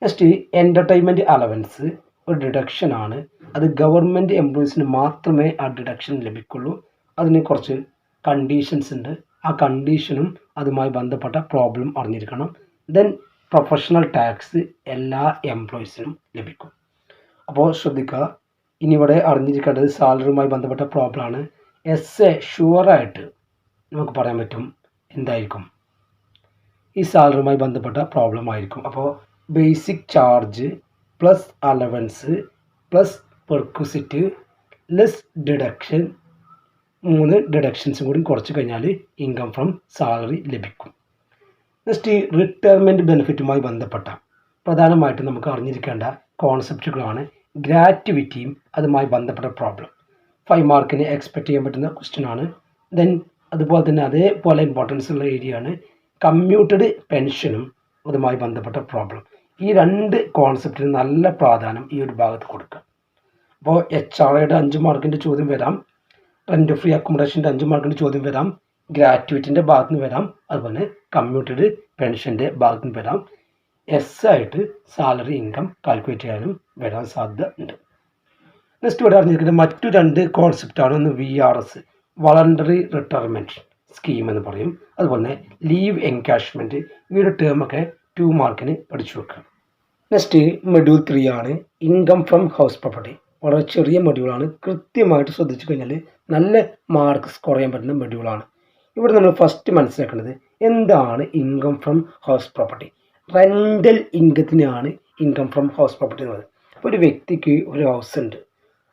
നെക്സ്റ്റ് എൻ്റർടൈൻമെൻറ്റ് അലവൻസ് ഒരു ഡിഡക്ഷൻ ആണ്. അത് ഗവൺമെൻറ് എംപ്ലോയീസിന് മാത്രമേ ആ ഡിഡക്ഷൻ ലഭിക്കുള്ളൂ. അതിന് കുറച്ച് കണ്ടീഷൻസ് ഉണ്ട്. ആ കണ്ടീഷനും അതുമായി ബന്ധപ്പെട്ട പ്രോബ്ലം അറിഞ്ഞിരിക്കണം. ദെൻ പ്രൊഫഷണൽ ടാക്സ് എല്ലാ എംപ്ലോയീസിനും ലഭിക്കും. അപ്പോൾ ശ്രദ്ധിക്കുക. ഇനി ഇവിടെ അറിഞ്ഞിരിക്കേണ്ടത് സാലറിയുമായി ബന്ധപ്പെട്ട പ്രോബ്ലമാണ്. ഷുവറായിട്ട് നമുക്ക് പറയാൻ പറ്റും എന്തായിരിക്കും ഈ സാലറിയുമായി ബന്ധപ്പെട്ട പ്രോബ്ലം ആയിരിക്കും. അപ്പോൾ basic charge plus allowance plus perquisite less deduction, 3 ഡിഡക്ഷൻസും കൂടി കുറച്ച് കഴിഞ്ഞാൽ ഇൻകം ഫ്രം സാലറി ലഭിക്കും. നെക്സ്റ്റ് റിട്ടയർമെൻറ്റ് ബെനിഫിറ്റുമായി ബന്ധപ്പെട്ട പ്രധാനമായിട്ടും നമുക്ക് അറിഞ്ഞിരിക്കേണ്ട കോൺസെപ്റ്റുകളാണ് ഗ്രാറ്റുവിറ്റിയും അതുമായി ബന്ധപ്പെട്ട പ്രോബ്ലം. 5 മാർക്കിന് എക്സ്പെക്റ്റ് ചെയ്യാൻ പറ്റുന്ന ക്വസ്റ്റ്യൻ ആണ്. ദെൻ അതുപോലെ തന്നെ അതേപോലെ ഇമ്പോർട്ടൻസ് ഉള്ള ഏരിയയാണ് കമ്മ്യൂട്ടഡ് പെൻഷനും അതുമായി ബന്ധപ്പെട്ട പ്രോബ്ലം. ഈ 2 കോൺസെപ്റ്റിന് നല്ല പ്രാധാന്യം ഈ ഒരു ഭാഗത്ത് കൊടുക്കുക. അപ്പോൾ HR 5 മാർക്കിൻ്റെ ചോദ്യം വരാം, റെൻറ്റ് ഫ്രീ അക്കോമഡേഷൻ്റെ 5 മാർക്കിൻ്റെ ചോദ്യം വരാം, ഗ്രാറ്റുവിറ്റിൻ്റെ ഭാഗത്ത് നിന്ന് വരാം, അതുപോലെ കമ്മ്യൂട്ടഡ് പെൻഷൻ്റെ ഭാഗത്ത് നിന്ന് വരാം. ആയിട്ട് സാലറി ഇൻകം കാൽക്കുലേറ്റ് ചെയ്യാനും വരാൻ സാധ്യത ഉണ്ട്. നെക്സ്റ്റ് ഇവിടെ അറിഞ്ഞിരിക്കുന്നത് മറ്റു 2 കോൺസെപ്റ്റാണ്. ഒന്ന് VRS വളണ്ടറി റിട്ടയർമെൻറ്റ് സ്കീം എന്ന് പറയും, അതുപോലെ ലീവ് എൻകാഷ്മെൻറ്റ്. ഈ ഒരു ടേമൊക്കെ 2 മാർക്കിന് പഠിച്ചു വെക്കുക. നെക്സ്റ്റ് മൊഡ്യൂൾ 3 ആണ് ഇൻകം ഫ്രം ഹൗസ് പ്രോപ്പർട്ടി. വളരെ ചെറിയ മൊഡ്യൂളാണ്. കൃത്യമായിട്ട് ശ്രദ്ധിച്ചു കഴിഞ്ഞാൽ നല്ല മാർക്ക് സ്കോർ ചെയ്യാൻ പറ്റുന്ന മൊഡ്യൂളാണ്. ഇവിടെ നമ്മൾ ഫസ്റ്റ് മനസ്സിലാക്കേണ്ടത് എന്താണ് income from house property. Rental ഇൻകത്തിനാണ് ഇൻകം ഫ്രം ഹൗസ് പ്രോപ്പർട്ടി എന്ന് പറയുന്നത്. അപ്പോൾ ഒരു വ്യക്തിക്ക് ഒരു ഹൗസ് ഉണ്ട്.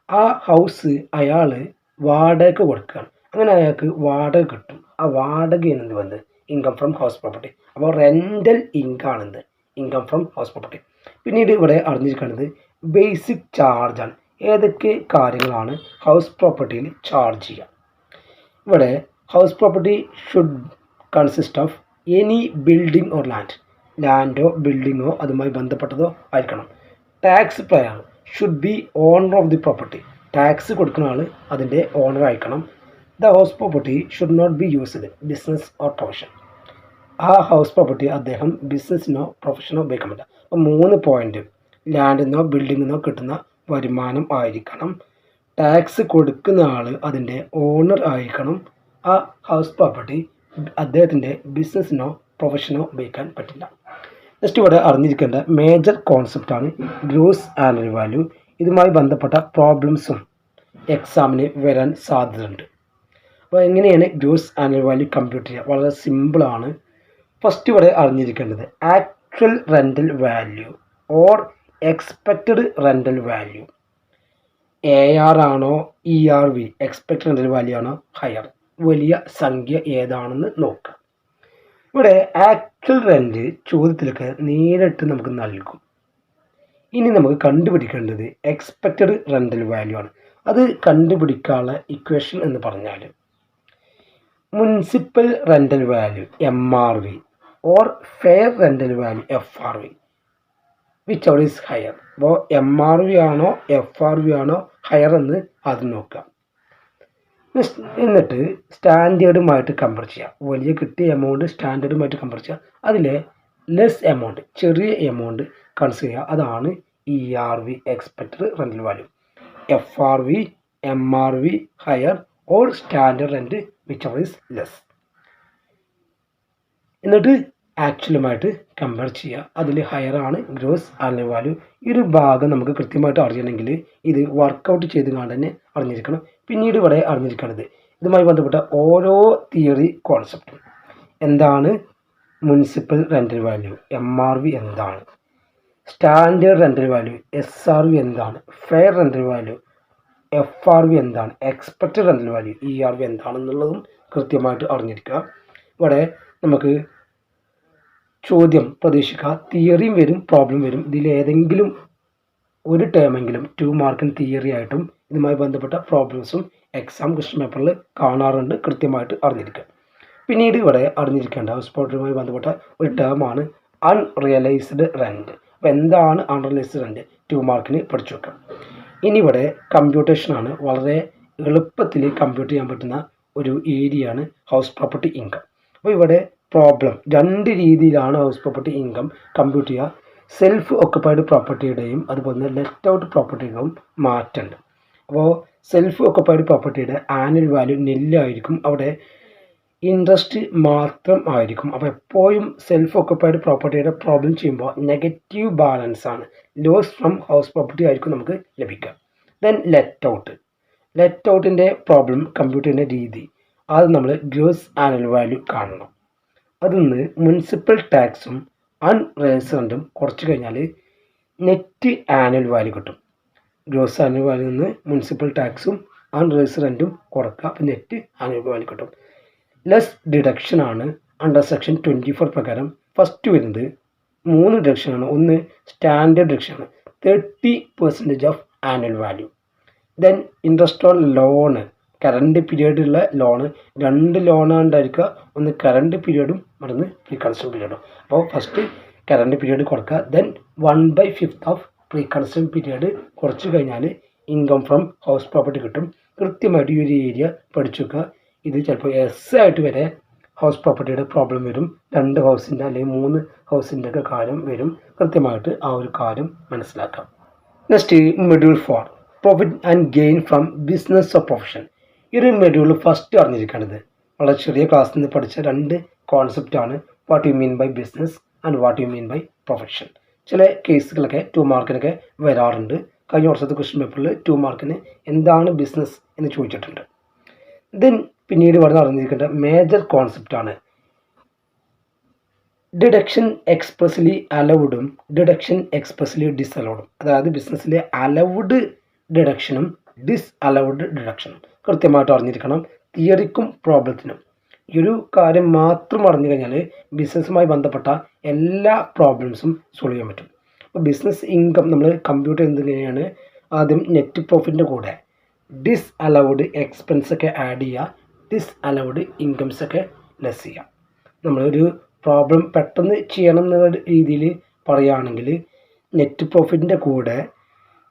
ആ ഹൗസ് അയാൾ വാടക കൊടുക്കുകയാണ്. അങ്ങനെ അയാൾക്ക് വാടക കിട്ടും. ആ വാടക എന്നത് വന്ന് ഇൻകം ഫ്രം ഹൗസ് പ്രോപ്പർട്ടി. അപ്പോൾ റെൻ്റൽ ഇൻകം ആണെന്ത് ഇൻകം ഫ്രം ഹൗസ് പ്രോപ്പർട്ടി. പിന്നീട് ഇവിടെ അറിഞ്ഞിരിക്കുന്നത് ബേസിക് ചാർജാണ്. ഏതൊക്കെ കാര്യങ്ങളാണ് ഹൗസ് പ്രോപ്പർട്ടിയിൽ ചാർജ് ചെയ്യുക. ഇവിടെ house property should consist of any building or ലാൻഡോ ബിൽഡിങ്ങോ അതുമായി ബന്ധപ്പെട്ടതോ ആയിരിക്കണം. Tax payer should be owner of the property. Tax കൊടുക്കുന്ന ആൾ അതിൻ്റെ ഓണർ ആയിരിക്കണം. The house property should not be used business or profession. ആ ഹൗസ് പ്രോപ്പർട്ടി അദ്ദേഹം ബിസിനസ്സിനോ പ്രൊഫഷനോ ഉപയോഗിക്കാൻ പറ്റില്ല. അപ്പോൾ 3 പോയിന്റ്. ലാൻഡിൽ നിന്നോ ബിൽഡിങ്ങിൽ നിന്നോ കിട്ടുന്ന വരുമാനം ആയിരിക്കണം. ടാക്സ് കൊടുക്കുന്ന ആൾ അതിൻ്റെ ഓണർ ആയിരിക്കണം. ആ ഹൗസ് പ്രോപ്പർട്ടി അദ്ദേഹത്തിൻ്റെ ബിസിനസ്സിനോ പ്രൊഫഷനോ ഉപയോഗിക്കാൻ പറ്റില്ല. നെക്സ്റ്റ് ഇവിടെ അറിഞ്ഞിരിക്കേണ്ട മേജർ കോൺസെപ്റ്റാണ് ഗ്രോസ് ആനുവൽ വാല്യൂ. ഇതുമായി ബന്ധപ്പെട്ട പ്രോബ്ലംസും എക്സാമിന് വരാൻ സാധ്യതയുണ്ട്. അപ്പോൾ എങ്ങനെയാണ് ഗ്രോസ് ആനുവൽ വാല്യൂ കമ്പ്യൂട്ട് ചെയ്യുക? വളരെ സിമ്പിളാണ്. ഫസ്റ്റ് ഇവിടെ അറിഞ്ഞിരിക്കേണ്ടത് actual rental value or expected rental value. AR ആണോ ERV എക്സ്പെക്റ്റഡ് റെൻ്റൽ വാല്യൂ ആണോ ഹയർ, വലിയ സംഖ്യ ഏതാണെന്ന് നോക്കുക. ഇവിടെ ആക്ച്വൽ റെൻ്റ് ചോദ്യത്തിലൊക്കെ നേരിട്ട് നമുക്ക് നൽകും. ഇനി നമുക്ക് കണ്ടുപിടിക്കേണ്ടത് എക്സ്പെക്റ്റഡ് റെൻ്റൽ വാല്യൂ ആണ്. അത് കണ്ടുപിടിക്കാനുള്ള ഇക്വേഷൻ എന്ന് പറഞ്ഞാൽ municipal rental value MRV or fair rental value FRV, which ever is higher. അപ്പോൾ MRV ആണോ FRV ആണോ ഹയർ എന്ന് ആദ്യം നോക്കാം. എന്നിട്ട് സ്റ്റാൻഡേർഡുമായിട്ട് കമ്പയർ ചെയ്യുക. വലിയ കിട്ടിയ എമൗണ്ട് സ്റ്റാൻഡേർഡുമായിട്ട് കമ്പയർ ചെയ്യുക. അതിലെ ലെസ് എമൗണ്ട്, ചെറിയ എമൗണ്ട് കൺസിഡർ ചെയ്യുക. അതാണ് ERV expected rental value. FRV MRV higher or standard rent which ever is less. എന്നിട്ട് ആക്ച്വലുമായിട്ട് കമ്പയർ ചെയ്യുക. അതിൽ ഹയർ ആണ് ഗ്രോസ് ആനുവൽ വാല്യൂ. ഈ ഒരു ഭാഗം നമുക്ക് കൃത്യമായിട്ട് അറിയണമെങ്കിൽ ഇത് വർക്കൗട്ട് ചെയ്ത് കൊണ്ട് തന്നെ അറിഞ്ഞിരിക്കണം. പിന്നീട് ഇവിടെ അറിഞ്ഞിരിക്കുന്നത് ഇതുമായി ബന്ധപ്പെട്ട ഓരോ തിയറി കോൺസെപ്റ്റും. എന്താണ് മുനിസിപ്പൽ റെൻ്റൽ വാല്യൂ, MRV എന്താണ്, സ്റ്റാൻഡേർഡ് റെൻ്റൽ വാല്യൂ SRV എന്താണ്, ഫെയർ റെൻ്റൽ വാല്യൂ FRV എന്താണ്, എക്സ്പെക്റ്റഡ് റെൻ്റൽ വാല്യൂ ERV എന്താണെന്നുള്ളതും കൃത്യമായിട്ട് അറിഞ്ഞിരിക്കുക. ഇവിടെ നമുക്ക് ചോദ്യം പ്രതീക്ഷിക്കുക. തിയറിയും വരും, പ്രോബ്ലം വരും. ഇതിലേതെങ്കിലും ഒരു ടേമെങ്കിലും 2 മാർക്കിന് തിയറി ആയിട്ടും ഇതുമായി ബന്ധപ്പെട്ട പ്രോബ്ലംസും എക്സാം ക്വസ്റ്റ്യൻ പേപ്പറിൽ കാണാറുണ്ട്. കൃത്യമായിട്ട് അറിഞ്ഞിരിക്കുക. പിന്നീട് ഇവിടെ അറിഞ്ഞിരിക്കേണ്ട ഹൗസ് പ്രോപ്പർട്ടിയുമായി ബന്ധപ്പെട്ട ഒരു ടേമാണ് അൺറിയലൈസ്ഡ് റെൻറ്റ്. അപ്പോൾ എന്താണ് അൺറിയലൈസ്ഡ് റെൻറ്റ്? 2 മാർക്കിന് പഠിച്ചു വെക്കാം. ഇനി ഇവിടെ കമ്പ്യൂട്ടേഷനാണ്. വളരെ എളുപ്പത്തിൽ കമ്പ്യൂട്ട് ചെയ്യാൻ പറ്റുന്ന ഒരു ഏരിയയാണ് ഹൗസ് പ്രോപ്പർട്ടി ഇൻകം. അപ്പോൾ ഇവിടെ പ്രോബ്ലം 2 രീതിയിലാണ് ഹൗസ് പ്രോപ്പർട്ടി ഇൻകം കമ്പ്യൂട്ട് ചെയ്യുക. സെൽഫ് ഓക്കുപ്പൈഡ് പ്രോപ്പർട്ടിയുടെയും അതുപോലെ തന്നെ ലെഫ്റ്റ് ഔട്ട് പ്രോപ്പർട്ടിയുടെയും മാറ്റമുണ്ട്. അപ്പോൾ സെൽഫ് ഓക്കുപ്പൈഡ് പ്രോപ്പർട്ടിയുടെ ആനുവൽ വാല്യൂ നില്ലായിരിക്കും. അവിടെ ഇൻട്രസ്റ്റ് മാത്രം ആയിരിക്കും. അപ്പോൾ എപ്പോഴും സെൽഫ് ഓക്കുപ്പൈഡ് പ്രോപ്പർട്ടിയുടെ പ്രോബ്ലം ചെയ്യുമ്പോൾ നെഗറ്റീവ് ബാലൻസ് ആണ്, ലോസ് ഫ്രം ഹൗസ് പ്രോപ്പർട്ടി ആയിരിക്കും നമുക്ക് ലഭിക്കുക. ദെൻ ലെറ്റ് ഔട്ടിൻ്റെ പ്രോബ്ലം കമ്പ്യൂട്ട് ചെയ്യുന്ന രീതി അത് നമ്മൾ ഗ്രോസ് ആനുവൽ വാല്യൂ കാണണം. അതിന്ന് മുനിസിപ്പൽ ടാക്സും അൺറിയലൈസ്ഡ് റെൻറ്റും കുറച്ച് കഴിഞ്ഞാൽ നെറ്റ് ആനുവൽ വാല്യൂ കിട്ടും. ഗ്രോസ് ആനുവൽ വാല്യൂ നിന്ന് മുനിസിപ്പൽ ടാക്സും അൺറിയലൈസ്ഡ് റെൻറ്റും കുറക്കുക. അപ്പോൾ നെറ്റ് ആനുവൽ വാല്യൂ കിട്ടും. ലെസ് ഡിഡക്ഷനാണ് അണ്ടർ സെക്ഷൻ 24 പ്രകാരം ഫസ്റ്റ് വരുന്നത്. 3 ഡിഡക്ഷനാണ്. ഒന്ന് സ്റ്റാൻഡേർഡ് ഡിഡക്ഷനാണ് 30% of annual value. Then interest on loan, current പീരീഡിലുള്ള ലോണ് 2 ലോണാണ് ഉണ്ടായിരിക്കുക. ഒന്ന് കറണ്ട് പീരീഡും മറ്റൊന്ന് പ്രീ കൺസ്ട്രക്ഷൻ പീരീഡും. അപ്പോൾ ഫസ്റ്റ് കറണ്ട് പീരീഡ് കുറക്കുക. Then 1/5 of pre construction period കുറച്ച് കഴിഞ്ഞാൽ ഇൻകം ഫ്രം ഹൗസ് പ്രോപ്പർട്ടി കിട്ടും. കൃത്യമായിട്ട് ഈ ഒരു ഏരിയ പഠിച്ചു വെക്കുക. ഇത് ചിലപ്പോൾ ആയിട്ട് വരെ ഹൗസ് പ്രോപ്പർട്ടിയുടെ പ്രോബ്ലം വരും. 2 ഹൗസിൻ്റെ അല്ലെങ്കിൽ 3 ഹൗസിൻ്റെ ഒക്കെ കാര്യം വരും. കൃത്യമായിട്ട് ആ ഒരു കാര്യം മനസ്സിലാക്കാം. Next module 4 profit and gain from business of profession. ഈ ഒരു മൊഡ്യൂൾ ഫസ്റ്റ് അറിഞ്ഞിരിക്കേണ്ടത് വളരെ ചെറിയ ക്ലാസ്സിൽ നിന്ന് പഠിച്ച 2 കോൺസെപ്റ്റാണ്. What you mean by business and what you mean by profession. ചില കേസുകളൊക്കെ 2 മാർക്കിനൊക്കെ വരാറുണ്ട്. കഴിഞ്ഞ വർഷത്തെ ക്വസ്റ്റ്യൻ പേപ്പറിൽ 2 മാർക്കിന് എന്താണ് ബിസിനസ് എന്ന് ചോദിച്ചിട്ടുണ്ട്. ദെൻ പിന്നീട് ഇവിടെ അറിഞ്ഞിരിക്കേണ്ട മേജർ കോൺസെപ്റ്റാണ് ഡിഡക്ഷൻ എക്സ്പ്രസ്ലി അലൗഡും ഡിഡക്ഷൻ എക്സ്പ്രസ്ലി ഡിസലൗഡും. അതായത് ബിസിനസ്സിലെ അലൗഡ് ഡിഡക്ഷനും ഡിസ്അലൗഡ് ഡിഡക്ഷനും കൃത്യമായിട്ട് അറിഞ്ഞിരിക്കണം. തിയറിക്കും പ്രോബ്ലത്തിനും ഈ ഒരു കാര്യം മാത്രം അറിഞ്ഞു കഴിഞ്ഞാൽ ബിസിനസ്സുമായി ബന്ധപ്പെട്ട എല്ലാ പ്രോബ്ലംസും സോൾവ് ചെയ്യാൻ പറ്റും. അപ്പോൾ ബിസിനസ് ഇൻകം നമ്മൾ കമ്പ്യൂട്ട് ചെയ്യുന്നത് എങ്ങനെയാണ്? ആദ്യം നെറ്റ് പ്രോഫിറ്റിൻ്റെ കൂടെ ഡിസ്അലൗഡ് എക്സ്പെൻസ് ഒക്കെ ആഡ് ചെയ്യുക, ഡിസ്അലൗഡ് ഇൻകംസ് ഒക്കെ ലെസ് ചെയ്യുക. നമ്മളൊരു പ്രോബ്ലം പെട്ടെന്ന് ചെയ്യണം എന്ന രീതിയിൽ പറയുകയാണെങ്കിൽ നെറ്റ് പ്രോഫിറ്റിൻ്റെ കൂടെ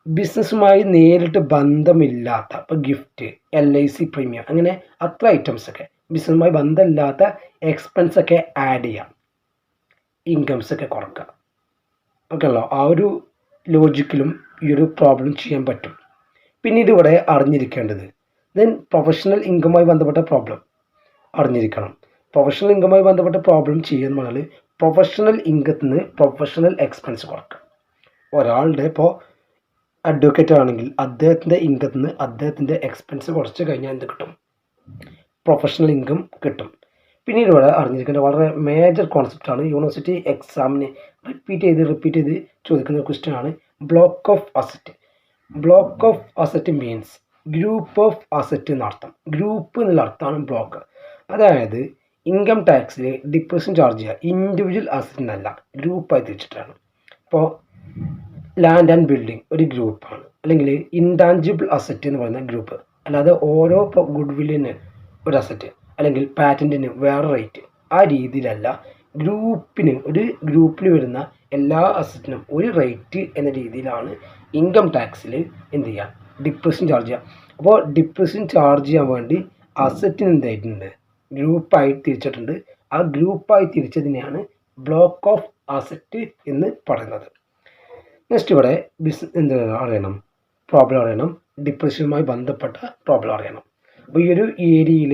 ബിസിനസ്സുമായി നേരിട്ട് ബന്ധമില്ലാത്ത, ഇപ്പോൾ ഗിഫ്റ്റ്, LIC പ്രീമിയം, അങ്ങനെ അത്ര ഐറ്റംസൊക്കെ ബിസിനസ്സുമായി ബന്ധമില്ലാത്ത എക്സ്പെൻസൊക്കെ ആഡ് ചെയ്യാം, ഇൻകംസൊക്കെ കുറക്കുക. ഓക്കെ അല്ലോ? ആ ഒരു ലോജിക്കിലും ഈ ഒരു പ്രോബ്ലം ചെയ്യാൻ പറ്റും. പിന്നീട് ഇവിടെ അറിഞ്ഞിരിക്കേണ്ടത് ദെൻ പ്രൊഫഷണൽ ഇൻകവുമായി ബന്ധപ്പെട്ട പ്രോബ്ലം അറിഞ്ഞിരിക്കണം. പ്രൊഫഷണൽ ഇൻകവുമായി ബന്ധപ്പെട്ട പ്രോബ്ലം ചെയ്യുന്ന പറഞ്ഞാൽ പ്രൊഫഷണൽ ഇൻകത്തിൽ നിന്ന് പ്രൊഫഷണൽ എക്സ്പെൻസ് കുറക്കുക. ഒരാളുടെ ഇപ്പോൾ അഡ്വക്കേറ്റ് ആണെങ്കിൽ അദ്ദേഹത്തിൻ്റെ ഇൻകത്തിൽ നിന്ന് അദ്ദേഹത്തിൻ്റെ എക്സ്പെൻസ് കുറച്ച് കഴിഞ്ഞാൽ എന്ത് കിട്ടും? പ്രൊഫഷണൽ ഇൻകം കിട്ടും. പിന്നീട് ഇവിടെ അറിഞ്ഞിരിക്കേണ്ട വളരെ മേജർ കോൺസെപ്റ്റാണ്, യൂണിവേഴ്സിറ്റി എക്സാമിന് റിപ്പീറ്റ് ചെയ്ത് ചോദിക്കുന്ന ക്വസ്റ്റ്യൻ ആണ് block of asset. Block of asset means group of asset എന്നർത്ഥം. ഗ്രൂപ്പ് എന്നുള്ള അർത്ഥമാണ് ബ്ലോക്ക്. അതായത് ഇൻകം ടാക്സിൽ ഡിപ്രഷൻ ചാർജ് ചെയ്യുക ഇൻഡിവിജ്വൽ അസറ്റിനല്ല, ഗ്രൂപ്പായി തിരിച്ചിട്ടാണ്. ഇപ്പോൾ ലാൻഡ് ആൻഡ് ബിൽഡിംഗ് ഒരു ഗ്രൂപ്പാണ്, അല്ലെങ്കിൽ ഇൻടാഞ്ചിബിൾ അസറ്റ് എന്ന് പറയുന്ന ഗ്രൂപ്പ്. അല്ലാതെ ഓരോ ഗുഡ് വില്ലിന് ഒരു അസറ്റ്, അല്ലെങ്കിൽ പാറ്റൻറ്റിന് വേറെ റേറ്റ്, ആ രീതിയിലല്ല. ഗ്രൂപ്പിന്, ഒരു ഗ്രൂപ്പിൽ വരുന്ന എല്ലാ അസറ്റിനും ഒരു റേറ്റ് എന്ന രീതിയിലാണ് ഇൻകം ടാക്സിൽ എന്ത് ചെയ്യുക? ഡിപ്രഷൻ ചാർജ് ചെയ്യുക. അപ്പോൾ ഡിപ്രഷൻ ചാർജ് ചെയ്യാൻ വേണ്ടി അസറ്റിന് എന്തായിട്ടുണ്ട്? ഗ്രൂപ്പായി തിരിച്ചിട്ടുണ്ട്. ആ ഗ്രൂപ്പായി തിരിച്ചതിനെയാണ് ബ്ലോക്ക് ഓഫ് അസറ്റ് എന്ന് പറയുന്നത്. നെക്സ്റ്റ് ഇവിടെ എന്ത് അറിയണം? പ്രോബ്ലം അറിയണം. ഡിപ്രഷനുമായി ബന്ധപ്പെട്ട പ്രോബ്ലം അറിയണം. അപ്പോൾ ഈ ഒരു ഏരിയയിൽ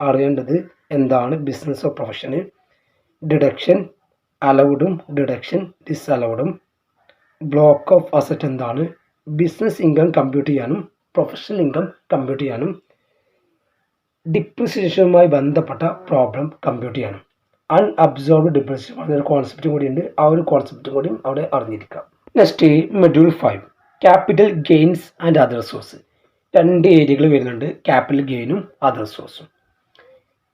അറിയേണ്ടത് എന്താണ്? ബിസിനസ് ഓഫ് പ്രൊഫഷന്, ഡിഡക്ഷൻ അലൗഡും ഡിഡക്ഷൻ ഡിസ്അലൗഡും, ബ്ലോക്ക് ഓഫ് അസറ്റ് എന്താണ്, ബിസിനസ് ഇൻകം കമ്പ്യൂട്ട് ചെയ്യാനും പ്രൊഫഷണൽ ഇൻകം കമ്പ്യൂട്ട് ചെയ്യാനും, ഡിപ്രിസിയേഷനുമായി ബന്ധപ്പെട്ട പ്രോബ്ലം കമ്പ്യൂട്ട് ചെയ്യാനും, അൺഅബ്സോർബ്ഡ് ഡിപ്രിസിയേഷൻ പറഞ്ഞൊരു കോൺസെപ്റ്റും കൂടിയുണ്ട്. ആ ഒരു കോൺസെപ്റ്റും കൂടിയും അവിടെ അറിഞ്ഞിരിക്കാം. Next module 5 capital gains and other source. 2 ഏരിയകൾ വരുന്നുണ്ട്, ക്യാപിറ്റൽ ഗെയിനും അതർ സോഴ്സും.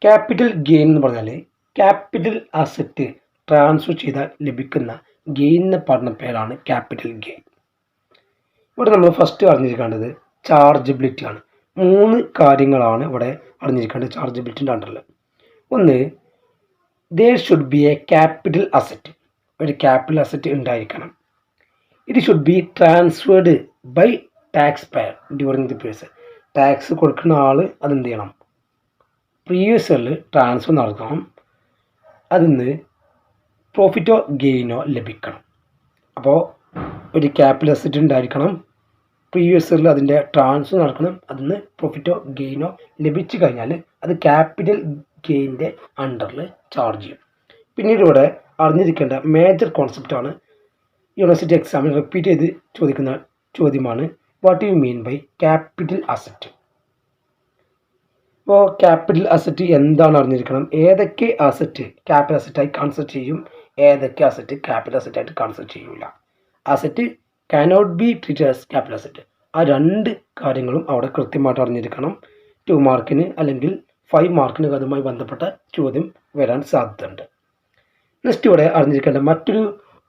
ക്യാപിറ്റൽ ഗെയിൻ എന്ന് പറഞ്ഞാൽ ക്യാപിറ്റൽ അസറ്റ് ട്രാൻസ്ഫർ ചെയ്താൽ ലഭിക്കുന്ന ഗെയിൻ എന്ന പറഞ്ഞ പേരാണ് ക്യാപിറ്റൽ ഗെയിൻ. ഇവിടെ നമ്മൾ ഫസ്റ്റ് അറിഞ്ഞിരിക്കേണ്ടത് ചാർജബിലിറ്റി ആണ്. 3 കാര്യങ്ങളാണ് ഇവിടെ അറിഞ്ഞിരിക്കേണ്ടത് ചാർജബിലിറ്റിൻ്റെ അണ്ടറിൽ. ഒന്ന്, there should be a capital asset. ഒരു ക്യാപിറ്റൽ അസറ്റ് ഉണ്ടായിരിക്കണം. It should be transferred by tax payer during the period. Tax കൊടുക്കുന്ന ആൾ അതെന്ത് ചെയ്യണം? പ്രീവിയസ് ഇയറിൽ ട്രാൻസ്ഫർ നടത്തണം. അതിന്ന് പ്രോഫിറ്റോ ഗെയിനോ ലഭിക്കണം. അപ്പോൾ ഒരു ക്യാപിറ്റൽ അസറ്റ് ഉണ്ടായിരിക്കണം, പ്രീവിയസ് ഇയറിൽ അതിൻ്റെ ട്രാൻസ്ഫർ നടക്കണം, അതിന് പ്രോഫിറ്റോ ഗെയിനോ ലഭിച്ചു കഴിഞ്ഞാൽ അത് ക്യാപിറ്റൽ ഗെയിൻ്റെ അണ്ടറിൽ ചാർജ് ചെയ്യും. പിന്നീട് ഇവിടെ അറിഞ്ഞിരിക്കേണ്ട മേജർ കോൺസെപ്റ്റാണ്, യൂണിവേഴ്സിറ്റി എക്സാമിൽ റിപ്പീറ്റ് ചെയ്ത് ചോദിക്കുന്ന ചോദ്യമാണ് what you mean by capital asset. അപ്പോൾ ക്യാപിറ്റൽ അസറ്റ് എന്താണ് അറിഞ്ഞിരിക്കണം. ഏതൊക്കെ അസറ്റ് ക്യാപിറ്റൽ അസറ്റായി കൺസിഡർ ചെയ്യും, ഏതൊക്കെ അസറ്റ് ക്യാപിറ്റൽ അസറ്റായിട്ട് കൺസിഡർ ചെയ്യില്ല. Asset cannot be treated as capital asset. ആ 2 കാര്യങ്ങളും അവിടെ കൃത്യമായിട്ട് അറിഞ്ഞിരിക്കണം. 2 മാർക്കിന് അല്ലെങ്കിൽ 5 മാർക്കിന് അതുമായി ബന്ധപ്പെട്ട ചോദ്യം വരാൻ സാധ്യതയുണ്ട്. നെക്സ്റ്റ് ഇവിടെ അറിഞ്ഞിരിക്കേണ്ട മറ്റൊരു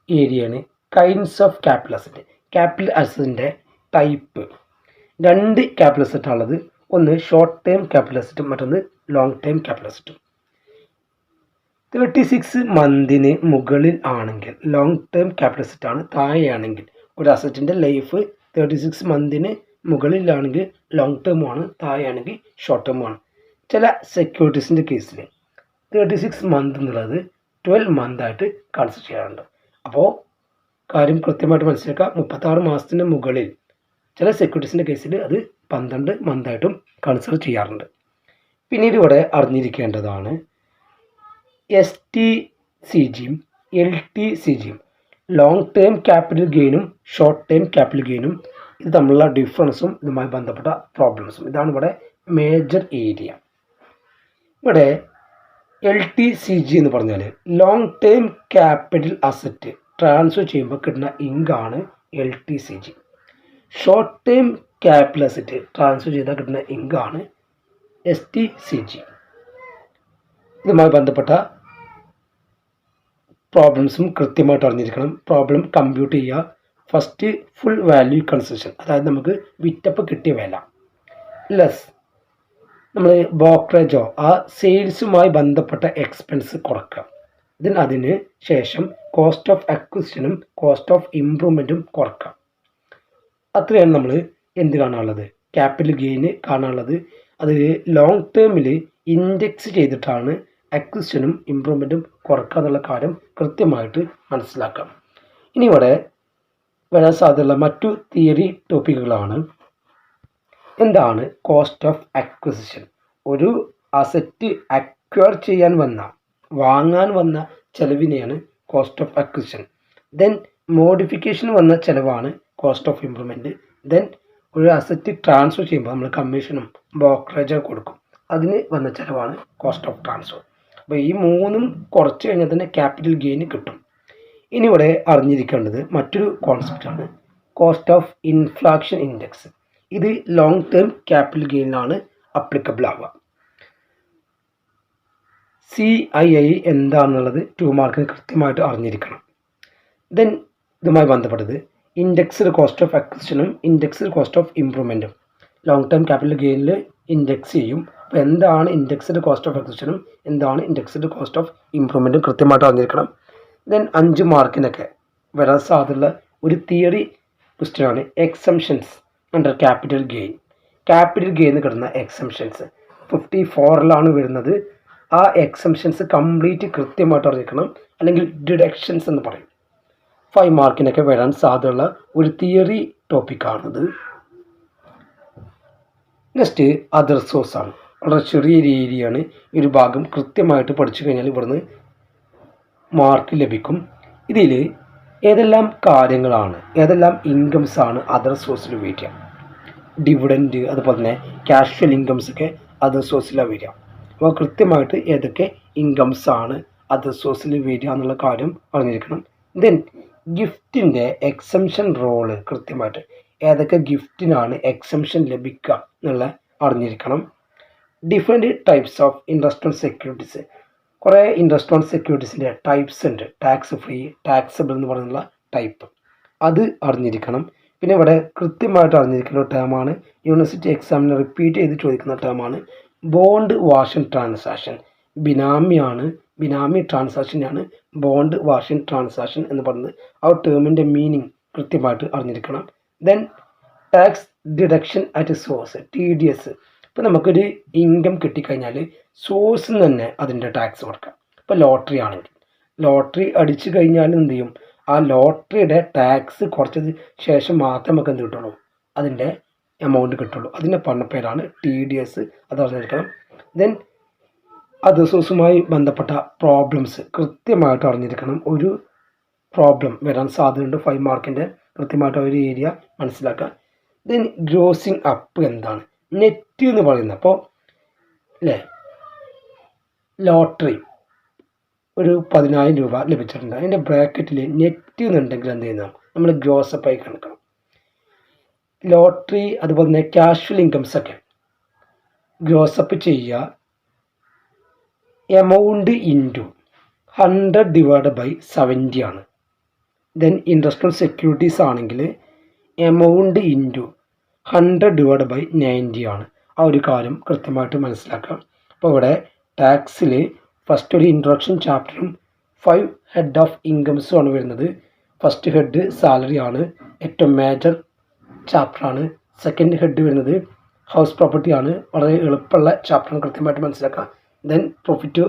ഏരിയയാണ് kinds of capital asset. Capital അസറ്റിൻ്റെ ടൈപ്പ്. 2 ക്യാപിറ്റൽ അസറ്റാണുള്ളത്. ഒന്ന് ഷോർട്ട് ടേം ക്യാപിറ്റൽ അസറ്റും മറ്റൊന്ന് ലോങ് ടേം ക്യാപിറ്റൽ അസറ്റും. 36 മന്തിന് മുകളിൽ ആണെങ്കിൽ ലോങ് ടേം ക്യാപിറ്റൽ അസറ്റാണ്. താഴെയാണെങ്കിൽ ഒരു അസറ്റിൻ്റെ ലൈഫ് 36 മന്തിന് മുകളിലാണെങ്കിൽ ലോങ് ടേമാണ്, താഴെയാണെങ്കിൽ ഷോർട്ട് ടേമാണ്. ചില സെക്യൂരിറ്റീസിൻ്റെ കേസിൽ 36 മന്ത് എന്നുള്ളത് 12 മന്തായിട്ട് കൺസിഡർ ചെയ്യാറുണ്ട്. അപ്പോൾ കാര്യം കൃത്യമായിട്ട് മനസ്സിലാക്കുക. 36 മാസത്തിന് മുകളിൽ ചില സെക്യൂരിറ്റീസിൻ്റെ കേസിൽ അത് 12 മന്തായിട്ടും കൺസിഡർ ചെയ്യാറുണ്ട്. പിന്നീട് ഇവിടെ അറിഞ്ഞിരിക്കേണ്ടതാണ് STCGയും LTCG, ലോങ് ടേം ക്യാപിറ്റൽ ഗെയിനും ഷോർട്ട് ടേം ക്യാപിറ്റൽ ഗെയിനും ഇത് തമ്മിലുള്ള ഡിഫറൻസും ഇതുമായി ബന്ധപ്പെട്ട പ്രോബ്ലംസും, ഇതാണ് ഇവിടെ മേജർ ഏരിയ. ഇവിടെ LTCG എന്ന് പറഞ്ഞാൽ long term capital asset transfer ചെയ്യുമ്പോൾ കിട്ടുന്ന ഇങ്കാണ് LTCG. Short term capital asset transfer ചെയ്താൽ കിട്ടുന്ന ഇങ്കാണ് STCG. ഇതുമായി ബന്ധപ്പെട്ട പ്രോബ്ലംസും കൃത്യമായിട്ട് അറിഞ്ഞിരിക്കണം. പ്രോബ്ലം കമ്പ്യൂട്ട് ചെയ്യുക. ഫസ്റ്റ് ഫുൾ വാല്യൂ കൺസിഡറേഷൻ, അതായത് നമുക്ക് വിറ്റപ്പ് കിട്ടിയ വില ലെസ് നമ്മൾ ബ്രോക്കറേജോ ആ സെയിൽസുമായി ബന്ധപ്പെട്ട എക്സ്പെൻസ് കുറക്കുക. അതിന് ശേഷം കോസ്റ്റ് ഓഫ് അക്വിസിഷനും കോസ്റ്റ് ഓഫ് ഇംപ്രൂവ്മെൻറ്റും കുറക്കുക. അത്രയാണ് നമ്മൾ എന്ത് കാണാനുള്ളത്, ക്യാപിറ്റൽ ഗെയിന് കാണാനുള്ളത്. അത് ലോങ് ടേമിൽ ഇൻഡെക്സ് ചെയ്തിട്ടാണ് അക്വിസിഷനും ഇംപ്രൂവ്മെൻറ്റും കുറക്കുക എന്നുള്ള കാര്യം കൃത്യമായിട്ട് മനസ്സിലാക്കാം. ഇനി ഇവിടെ വരാൻ സാധ്യതയുള്ള മറ്റു തിയറി ടോപ്പിക്കുകളാണ്. എന്താണ് കോസ്റ്റ് ഓഫ് അക്വിസിഷൻ? ഒരു അസറ്റ് അക്വയർ ചെയ്യാൻ വാങ്ങാൻ വന്ന ചെലവിനെയാണ് cost of acquisition. Then modification വന്ന ചിലവാണ് കോസ്റ്റ് ഓഫ് ഇംപ്രൂവ്മെൻറ്റ്. ദെൻ ഒരു അസറ്റ് ട്രാൻസ്ഫർ ചെയ്യുമ്പോൾ നമ്മൾ കമ്മീഷനും ബ്രോക്കറേജോ കൊടുക്കും, അതിന് വന്ന ചിലവാണ് കോസ്റ്റ് ഓഫ് ട്രാൻസ്ഫർ. അപ്പോൾ ഈ മൂന്നും കുറച്ച് കഴിഞ്ഞാൽ തന്നെ ക്യാപിറ്റൽ ഗെയിൻ കിട്ടും. ഇനി ഇവിടെ അറിഞ്ഞിരിക്കേണ്ടത് മറ്റൊരു കോൺസെപ്റ്റാണ് കോസ്റ്റ് ഓഫ് ഇൻഫ്ലേഷൻ ഇൻഡെക്സ്. ഇത് ലോങ് ടേം ക്യാപിറ്റൽ ഗെയിനിലാണ് അപ്ലിക്കബിൾ ആവുക. CII എന്താണെന്നുള്ളത് 2 മാർക്കിന് കൃത്യമായിട്ട് അറിഞ്ഞിരിക്കണം. ദെൻ ഇതുമായി ബന്ധപ്പെട്ടത് ഇൻഡെക്സ്ഡ് കോസ്റ്റ് ഓഫ് അക്വിസിഷനും ഇൻഡെക്സ്ഡ് കോസ്റ്റ് ഓഫ് ഇംപ്രൂവ്മെൻറ്റും ലോങ് ടേം ക്യാപിറ്റൽ ഗെയിനിൽ ഇൻഡെക്സ് ചെയ്യും. അപ്പോൾ എന്താണ് ഇൻഡെക്സ്ഡ് കോസ്റ്റ് ഓഫ് അക്വിസിഷനും എന്താണ് ഇൻഡെക്സ്ഡ് കോസ്റ്റ് ഓഫ് ഇംപ്രൂവ്മെൻറ്റും കൃത്യമായിട്ട് അറിഞ്ഞിരിക്കണം. ദെൻ 5 മാർക്കിനൊക്കെ വരാൻ സാധ്യതയുള്ള ഒരു തിയറി ക്വസ്റ്റ്യനാണ് exemptions under capital gain. Capital gain കിട്ടുന്ന എക്സംഷൻസ് 54ലാണ് വരുന്നത്. ആ എക്സംഷൻസ് കംപ്ലീറ്റ് കൃത്യമായിട്ട് അറിഞ്ഞിരിക്കണം, അല്ലെങ്കിൽ ഡിഡക്ഷൻസ് എന്ന് പറയും. 5 മാർക്കിനൊക്കെ വരാൻ സാധ്യതയുള്ള ഒരു തിയറി ടോപ്പിക്കാണിത്. നെക്സ്റ്റ് അതർ സോഴ്സ് ആണ്. വളരെ ചെറിയൊരു ഏരിയയാണ്. ഈ ഒരു ഭാഗം കൃത്യമായിട്ട് പഠിച്ചു കഴിഞ്ഞാൽ ഇവിടുന്ന് മാർക്ക് ലഭിക്കും. ഇതിൽ ഏതെല്ലാം കാര്യങ്ങളാണ്, ഏതെല്ലാം ഇൻകംസ് ആണ് അതർ സോഴ്സിൽ വരിക? ഡിവിഡൻറ്റ്, അതുപോലെ തന്നെ ക്യാഷ്വൽ ഇൻകംസ് ഒക്കെ അതർ സോഴ്സിലാണ് വരിക. അപ്പോൾ കൃത്യമായിട്ട് ഏതൊക്കെ ഇൻകംസ് ആണ് അതർ സോഴ്സിൽ വരിക എന്നുള്ള കാര്യം അറിഞ്ഞിരിക്കണം. ദെൻ ഗിഫ്റ്റിൻ്റെ എക്സംഷൻ റോള് കൃത്യമായിട്ട് ഏതൊക്കെ ഗിഫ്റ്റിനാണ് എക്സംഷൻ ലഭിക്കുക എന്നുള്ള അറിഞ്ഞിരിക്കണം. Different types of interest on securities, കുറേ ഇൻട്രസ്റ്റ് ഓൺ സെക്യൂരിറ്റീസിൻ്റെ ടൈപ്സ് ഉണ്ട്. ടാക്സ് ഫ്രീ, ടാക്സബിൾ എന്ന് പറയുന്ന ടൈപ്പ്, അത് അറിഞ്ഞിരിക്കണം. പിന്നെ ഇവിടെ കൃത്യമായിട്ട് അറിഞ്ഞിരിക്കുന്ന ടേമാണ് യൂണിവേഴ്സിറ്റി എക്സാമിന് റിപ്പീറ്റ് ചെയ്ത് ചോദിക്കുന്ന ടേമാണ് ബോണ്ട് വാഷിംഗ് ട്രാൻസാക്ഷൻ. ബിനാമി ട്രാൻസാക്ഷനാണ് ബോണ്ട് വാഷിംഗ് ട്രാൻസാക്ഷൻ എന്ന് പറയുന്നത്. ആ ടേമിൻ്റെ മീനിങ് കൃത്യമായിട്ട് അറിഞ്ഞിരിക്കണം. Then tax deduction at source, TDS. ഇപ്പോൾ നമുക്കൊരു ഇൻകം കിട്ടിക്കഴിഞ്ഞാൽ സോഴ്സിൽ നിന്ന് തന്നെ അതിൻ്റെ ടാക്സ് കൊടുക്കാം. ഇപ്പോൾ ലോട്ടറി ആണെങ്കിൽ ലോട്ടറി അടിച്ചു കഴിഞ്ഞാൽ എന്ത് ചെയ്യും, ആ ലോട്ടറിയുടെ ടാക്സ് കുറച്ചതിന് ശേഷം മാത്രമേ നമുക്ക് എന്ത് കിട്ടുള്ളൂ, അതിൻ്റെ എമൗണ്ട് കിട്ടുള്ളൂ. അതിൻ്റെ പറഞ്ഞ പേരാണ് TDS. അത് അറിഞ്ഞിരിക്കണം. ദെൻ അതർ സോഴ്സുമായി ബന്ധപ്പെട്ട പ്രോബ്ലംസ് കൃത്യമായിട്ട് അറിഞ്ഞിരിക്കണം. ഒരു പ്രോബ്ലം വരാൻ സാധ്യതയുണ്ട് 5 മാർക്കിൻ്റെ, കൃത്യമായിട്ട് ഒരു ഏരിയ മനസ്സിലാക്കുക. ദെൻ ഗ്രോസിങ് അപ്പ് എന്താണ്, നെറ്റ് എന്ന് പറയുന്നത്. അപ്പോൾ അല്ലേ, ലോട്ടറി ഒരു 10,000 രൂപ ലഭിച്ചിട്ടുണ്ട്, അതിൻ്റെ ബ്രാക്കറ്റിൽ നെറ്റ് എന്നുണ്ടെങ്കിൽ എന്ത് ചെയ്യുന്നു, നമ്മൾ ഗ്രോസപ്പായി കണക്കണം. ലോട്ടറി അതുപോലെ തന്നെ ക്യാഷ്വൽ ഇൻകംസ് ഒക്കെ ഗ്രോസപ്പ് ചെയ്യുക, എമൗണ്ട് ഇൻറ്റു 100/70 ആണ്. ദെൻ ഇൻട്രസ്റ്റ് ഓൺ സെക്യൂരിറ്റീസ് ആണെങ്കിൽ എമൗണ്ട് ഇൻറ്റു 100/90 ആണ്. ആ ഒരു കാര്യം കൃത്യമായിട്ട് മനസ്സിലാക്കാം. അപ്പോൾ ഇവിടെ ടാക്സിൽ ഫസ്റ്റ് ഒരു ഇൻട്രൊഡക്ഷൻ ചാപ്റ്ററും 5 ഹെഡ് ഓഫ് ഇൻകംസും ആണ് വരുന്നത്. ഫസ്റ്റ് ഹെഡ് സാലറി ആണ്, ഏറ്റവും മേജർ ചാപ്റ്ററാണ്. സെക്കൻഡ് ഹെഡ് വരുന്നത് ഹൗസ് പ്രോപ്പർട്ടി ആണ്, വളരെ എളുപ്പമുള്ള ചാപ്റ്ററാണ്, കൃത്യമായിട്ട് മനസ്സിലാക്കാം. Then profit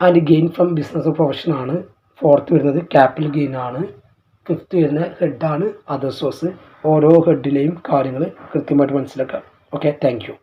and gain from business profession ആണ്. ഫോർത്ത് വരുന്നത് ക്യാപിറ്റൽ ഗെയിൻ ആണ്. ഫിഫ്ത്ത് വരുന്ന ഹെഡാണ് അതർ സോഴ്സ്. ഓരോ ഹെഡിലെയും കാര്യങ്ങൾ കൃത്യമായിട്ട് മനസ്സിലാക്കാം. Okay, thank you.